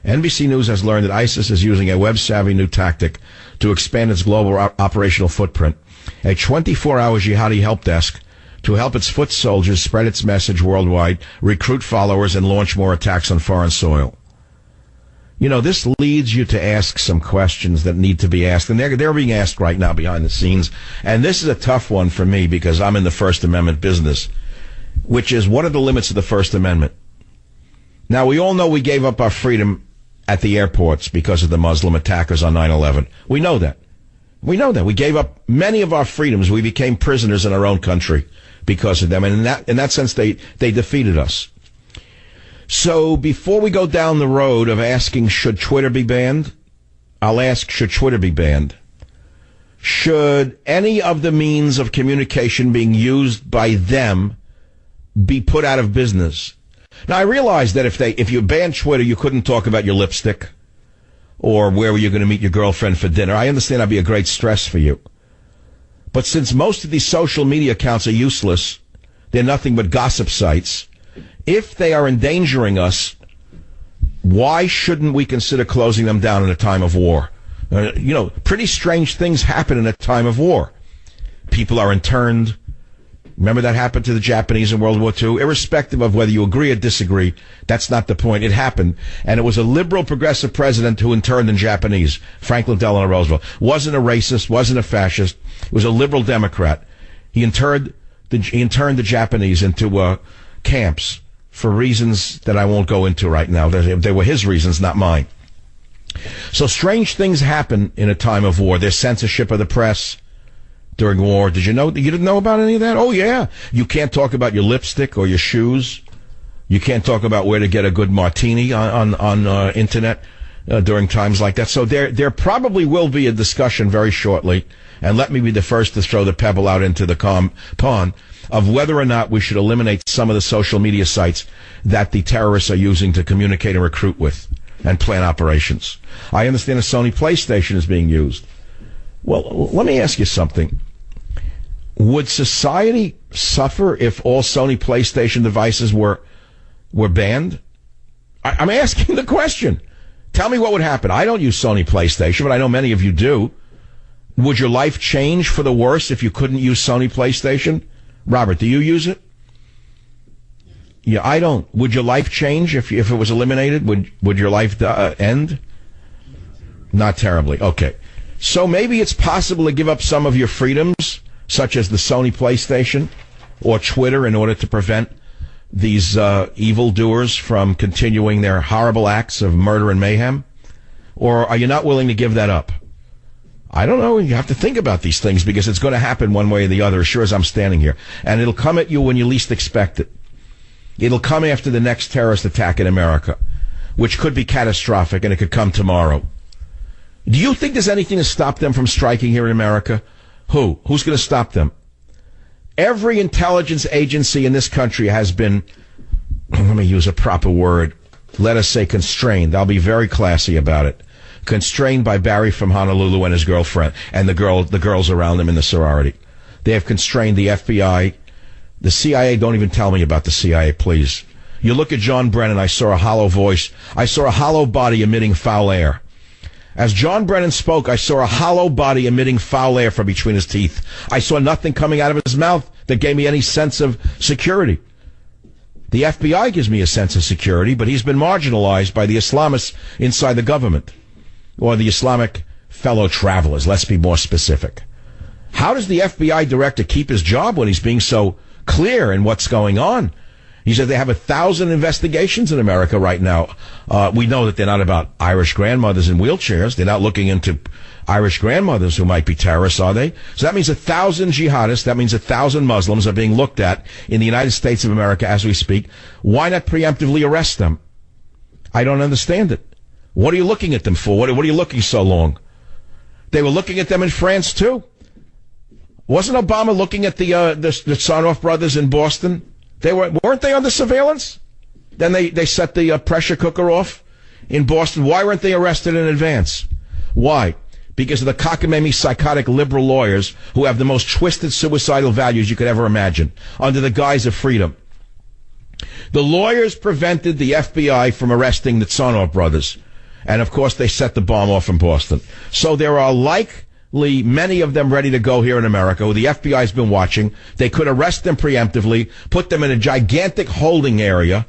NBC News has learned that ISIS is using a web-savvy new tactic to expand its global operational footprint. A 24-hour jihadi help desk to help its foot soldiers spread its message worldwide, recruit followers, and launch more attacks on foreign soil. You know, this leads you to ask some questions that need to be asked, and they're being asked right now behind the scenes. And this is a tough one for me because I'm in the First Amendment business, which is, what are the limits of the First Amendment? Now, we all know we gave up our freedom at the airports because of the Muslim attackers on 9/11. We know that. We know that. We gave up many of our freedoms. We became prisoners in our own country because of them. And in that sense, they defeated us. So before we go down the road of asking, should Twitter be banned? I'll ask, should Twitter be banned? Should any of the means of communication being used by them be put out of business? Now, I realize that if you banned Twitter, you couldn't talk about your lipstick or where were you going to meet your girlfriend for dinner. I understand that'd be a great stress for you. But since most of these social media accounts are useless, they're nothing but gossip sites, if they are endangering us, why shouldn't we consider closing them down in a time of war? Pretty strange things happen in a time of war. People are interned. Remember that happened to the Japanese in World War II? Irrespective of whether you agree or disagree, that's not the point. It happened. And it was a liberal progressive president who interned in Japanese, Franklin Delano Roosevelt. Wasn't a racist, wasn't a fascist. It was a liberal Democrat. He interned the Japanese into camps for reasons that I won't go into right now. They were his reasons, not mine. So strange things happen in a time of war. There's censorship of the press during war. Did you know? You didn't know about any of that? Oh, yeah. You can't talk about your lipstick or your shoes. You can't talk about where to get a good martini on internet during times like that. So there probably will be a discussion very shortly, and let me be the first to throw the pebble out into the pond, of whether or not we should eliminate some of the social media sites that the terrorists are using to communicate and recruit with and plan operations. I understand a Sony PlayStation is being used. Well, let me ask you something. Would society suffer if all Sony PlayStation devices were banned? I'm asking the question. Tell me what would happen. I don't use Sony PlayStation, but I know many of you do. Would your life change for the worse if you couldn't use Sony PlayStation? Robert, do you use it? Yeah, I don't. Would your life change if it was eliminated? Would your life end? Not terribly. Okay. So maybe it's possible to give up some of your freedoms, such as the Sony PlayStation or Twitter, in order to prevent these evildoers from continuing their horrible acts of murder and mayhem? Or are you not willing to give that up? I don't know. You have to think about these things because it's going to happen one way or the other, as sure as I'm standing here. And it'll come at you when you least expect it. It'll come after the next terrorist attack in America, which could be catastrophic, and it could come tomorrow. Do you think there's anything to stop them from striking here in America? Who's going to stop them? Every intelligence agency in this country has been, let me use a proper word, let us say constrained. I'll be very classy about it. Constrained by Barry from Honolulu and his girlfriend and the girls around him in the sorority. They have constrained the FBI. The CIA, don't even tell me about the CIA, please. You look at John Brennan, I saw a hollow voice. I saw a hollow body emitting foul air. As John Brennan spoke, I saw a hollow body emitting foul air from between his teeth. I saw nothing coming out of his mouth that gave me any sense of security. The FBI gives me a sense of security, but he's been marginalized by the Islamists inside the government, or the Islamic fellow travelers. Let's be more specific. How does the FBI director keep his job when he's being so clear in what's going on? He said they have 1,000 investigations in America right now. We know that they're not about Irish grandmothers in wheelchairs. They're not looking into Irish grandmothers who might be terrorists, are they? So that means 1,000 jihadists, that means 1,000 Muslims are being looked at in the United States of America as we speak. Why not preemptively arrest them? I don't understand it. What are you looking at them for? What are you looking so long? They were looking at them in France, too. Wasn't Obama looking at the Sarnoff brothers in Boston? Weren't they under surveillance? Then they set the pressure cooker off in Boston. Why weren't they arrested in advance? Why? Because of the cockamamie psychotic liberal lawyers who have the most twisted suicidal values you could ever imagine under the guise of freedom. The lawyers prevented the FBI from arresting the Sarnoff brothers. And, of course, they set the bomb off in Boston. So there are likely many of them ready to go here in America who the FBI's been watching. They could arrest them preemptively, put them in a gigantic holding area,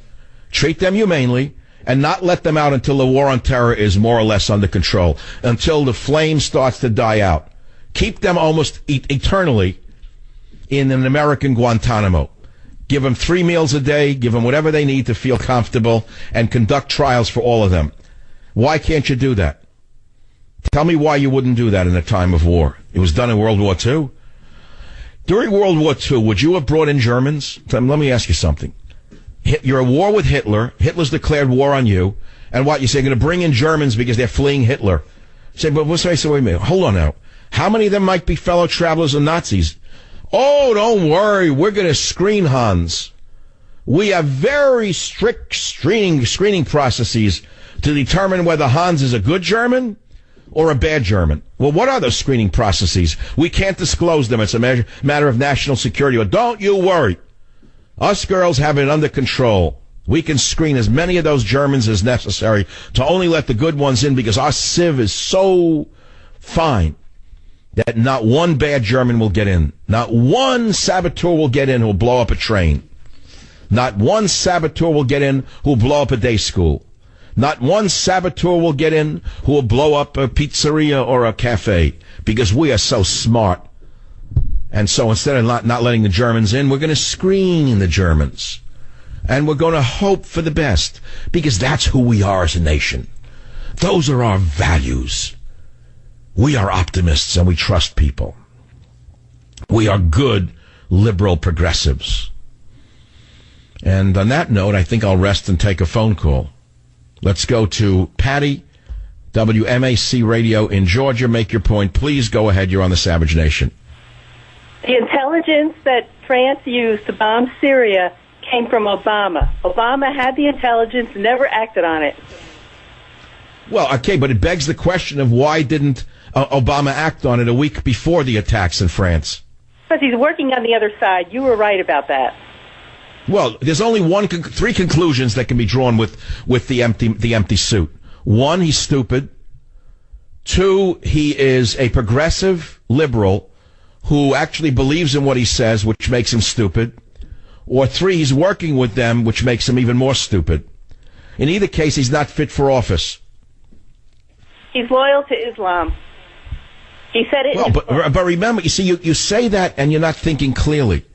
treat them humanely, and not let them out until the war on terror is more or less under control, until the flame starts to die out. Keep them almost eternally in an American Guantanamo. Give them 3 meals a day, give them whatever they need to feel comfortable, and conduct trials for all of them. Why can't you do that? Tell me why you wouldn't do that in a time of war. It was done in World War II. During World War II, would you have brought in Germans? Let me ask you something. You're at war with Hitler. Hitler's declared war on you. And what? You say you're going to bring in Germans because they're fleeing Hitler. You say, but wait a minute. Hold on now. How many of them might be fellow travelers and Nazis? Oh, don't worry. We're going to screen Hans. We have very strict screening processes to determine whether Hans is a good German or a bad German. Well, what are those screening processes? We can't disclose them. It's a matter of national security. But don't you worry. Us girls have it under control. We can screen as many of those Germans as necessary to only let the good ones in because our sieve is so fine that not one bad German will get in. Not one saboteur will get in who will blow up a train. Not one saboteur will get in who will blow up a day school. Not one saboteur will get in who will blow up a pizzeria or a cafe because we are so smart. And so instead of not letting the Germans in, we're going to screen the Germans. And we're going to hope for the best because that's who we are as a nation. Those are our values. We are optimists and we trust people. We are good, liberal progressives. And on that note, I think I'll rest and take a phone call. Let's go to Patty, WMAC Radio in Georgia. Make your point. Please go ahead. You're on the Savage Nation. The intelligence that France used to bomb Syria came from Obama. Obama had the intelligence, never acted on it. Well, okay, but it begs the question of why didn't Obama act on it a week before the attacks in France? Because he's working on the other side. You were right about that. Well, there's only three conclusions that can be drawn with the empty suit. One, he's stupid. Two, he is a progressive liberal who actually believes in what he says, which makes him stupid. Or three, he's working with them, which makes him even more stupid. In either case, he's not fit for office. He's loyal to Islam. He said it. Well, but remember, you see, you say that and you're not thinking clearly.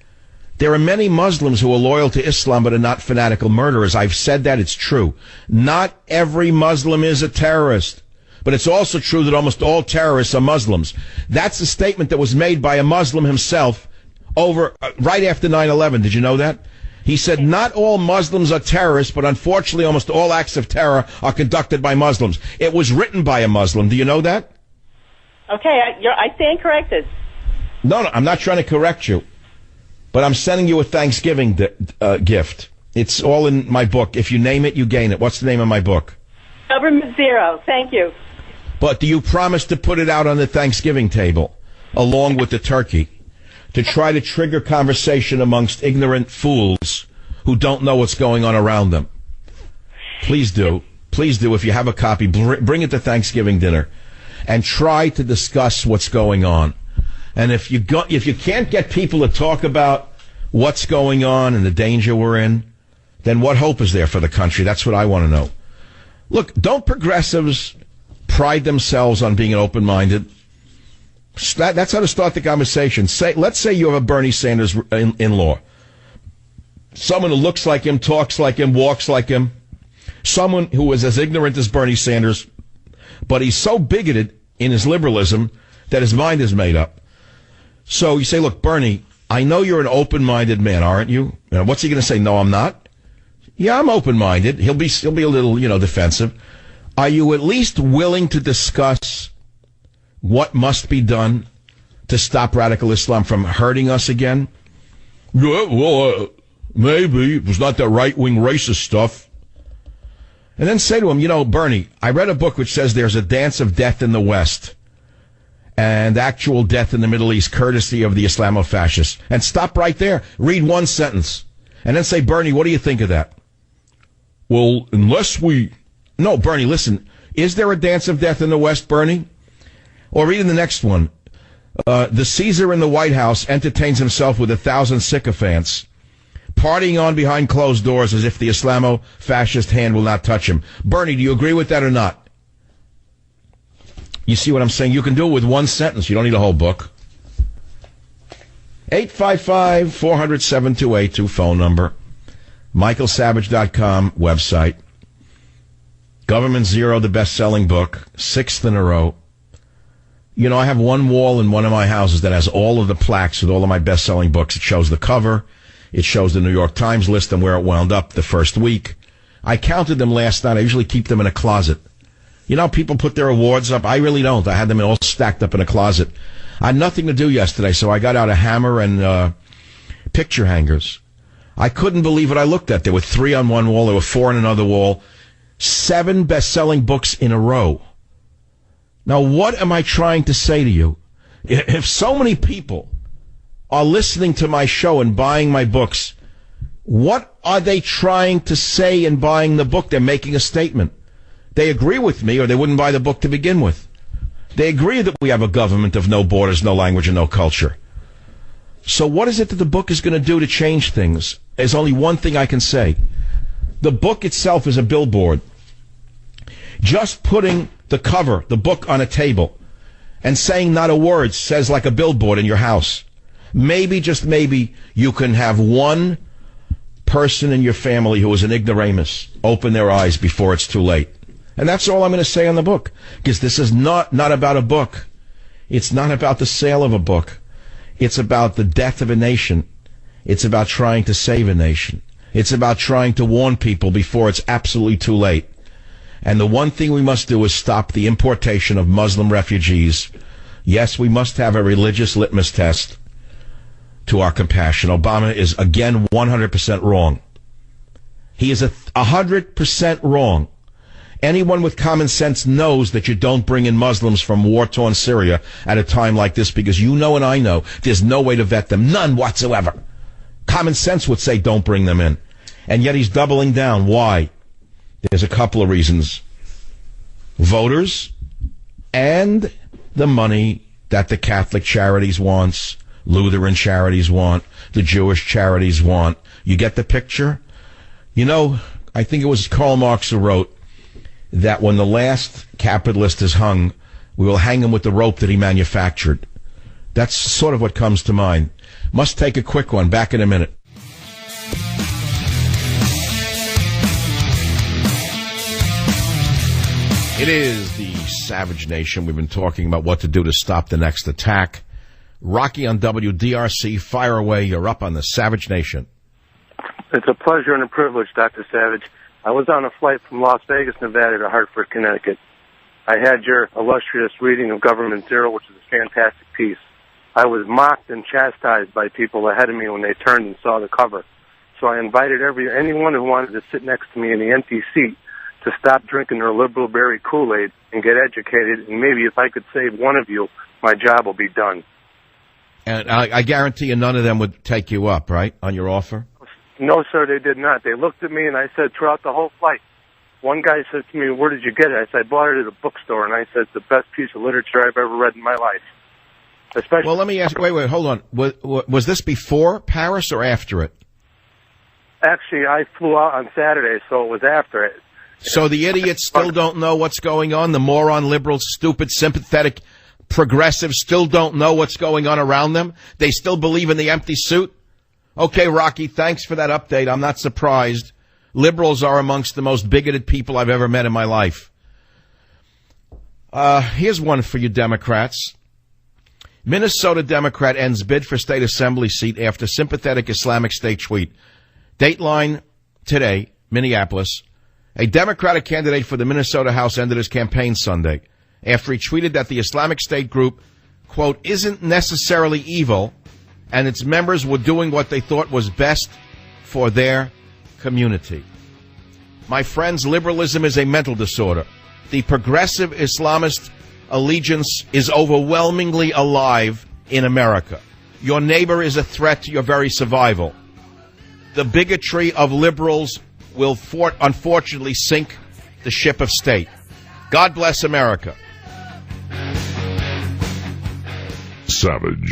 There are many Muslims who are loyal to Islam but are not fanatical murderers. I've said that. It's true. Not every Muslim is a terrorist. But it's also true that almost all terrorists are Muslims. That's a statement that was made by a Muslim himself right after 9/11. Did you know that? He said, not all Muslims are terrorists, but unfortunately almost all acts of terror are conducted by Muslims. It was written by a Muslim. Do you know that? Okay, I stand corrected. No, I'm not trying to correct you. But I'm sending you a Thanksgiving gift. It's all in my book. If you name it, you gain it. What's the name of my book? Government Zero. Thank you. But do you promise to put it out on the Thanksgiving table, along with the turkey, to try to trigger conversation amongst ignorant fools who don't know what's going on around them? Please do. Please do. If you have a copy, bring it to Thanksgiving dinner and try to discuss what's going on. And if you can't get people to talk about what's going on and the danger we're in, then what hope is there for the country? That's what I want to know. Look, don't progressives pride themselves on being open-minded? That's how to start the conversation. Let's say you have a Bernie Sanders in-law. Someone who looks like him, talks like him, walks like him. Someone who is as ignorant as Bernie Sanders, but he's so bigoted in his liberalism that his mind is made up. So you say, look, Bernie, I know you're an open-minded man, aren't you? What's he going to say? No, I'm not. Yeah, I'm open-minded. He'll be a little, defensive. Are you at least willing to discuss what must be done to stop radical Islam from hurting us again? Yeah, well, maybe. It was not that right-wing racist stuff. And then say to him, Bernie, I read a book which says there's a dance of death in the West and actual death in the Middle East, courtesy of the Islamofascists. And stop right there. Read one sentence. And then say, Bernie, what do you think of that? Well, No, Bernie, listen. Is there a dance of death in the West, Bernie? Or read in the next one. The Caesar in the White House entertains himself with 1,000 sycophants, partying on behind closed doors as if the Islamo-fascist hand will not touch him. Bernie, do you agree with that or not? You see what I'm saying? You can do it with one sentence. You don't need a whole book. 855-400-7282 phone number. MichaelSavage.com website. Government Zero, the best-selling book, 6th in a row. I have one wall in one of my houses that has all of the plaques with all of my best-selling books. It shows the cover. It shows the New York Times list and where it wound up the first week. I counted them last night. I usually keep them in a closet. People put their awards up. I really don't. I had them all stacked up in a closet. I had nothing to do yesterday, so I got out a hammer and picture hangers. I couldn't believe what I looked at. There were 3 on one wall. There were 4 on another wall. 7 best-selling books in a row. Now, what am I trying to say to you? If so many people are listening to my show and buying my books, what are they trying to say in buying the book? They're making a statement. They agree with me or they wouldn't buy the book to begin with. They agree that we have a government of no borders, no language, and no culture. So what is it that the book is going to do to change things? There's only one thing I can say. The book itself is a billboard. Just putting the cover, the book on a table, and saying not a word says like a billboard in your house. Maybe, just maybe, you can have one person in your family who is an ignoramus open their eyes before it's too late. And that's all I'm going to say on the book. Because this is not about a book. It's not about the sale of a book. It's about the death of a nation. It's about trying to save a nation. It's about trying to warn people before it's absolutely too late. And the one thing we must do is stop the importation of Muslim refugees. Yes, we must have a religious litmus test to our compassion. Obama is, again, 100% wrong. He is 100% wrong. Anyone with common sense knows that you don't bring in Muslims from war-torn Syria at a time like this because you know and I know there's no way to vet them. None whatsoever. Common sense would say don't bring them in. And yet he's doubling down. Why? There's a couple of reasons. Voters and the money that the Catholic charities wants, Lutheran charities want, the Jewish charities want. You get the picture? I think it was Karl Marx who wrote that when the last capitalist is hung, we will hang him with the rope that he manufactured. That's sort of what comes to mind. Must take a quick one. Back in a minute. It is the Savage Nation. We've been talking about what to do to stop the next attack. Rocky on WDRC. Fire away. You're up on the Savage Nation. It's a pleasure and a privilege, Dr. Savage. I was on a flight from Las Vegas, Nevada to Hartford, Connecticut. I had your illustrious reading of Government Zero, which is a fantastic piece. I was mocked and chastised by people ahead of me when they turned and saw the cover. So I invited anyone who wanted to sit next to me in the empty seat to stop drinking their liberal berry Kool-Aid and get educated, and maybe if I could save one of you, my job will be done. And I guarantee you none of them would take you up, right, on your offer? No, sir, they did not. They looked at me, and I said, throughout the whole flight, one guy said to me, where did you get it? I said, I bought it at a bookstore, and I said, it's the best piece of literature I've ever read in my life. Especially. Well, let me ask, wait, hold on. Was this before Paris or after it? Actually, I flew out on Saturday, so it was after it. So the idiots still don't know what's going on? The moron, liberals, stupid, sympathetic, progressives still don't know what's going on around them? They still believe in the empty suit? Okay, Rocky, thanks for that update. I'm not surprised. Liberals are amongst the most bigoted people I've ever met in my life. Here's one for you Democrats. Minnesota Democrat ends bid for state assembly seat after sympathetic Islamic State tweet. Dateline today, Minneapolis. A Democratic candidate for the Minnesota House ended his campaign Sunday after he tweeted that the Islamic State group, quote, isn't necessarily evil, and its members were doing what they thought was best for their community. My friends, liberalism is a mental disorder. The progressive Islamist allegiance is overwhelmingly alive in America. Your neighbor is a threat to your very survival. The bigotry of liberals will unfortunately sink the ship of state. God bless America. Savage.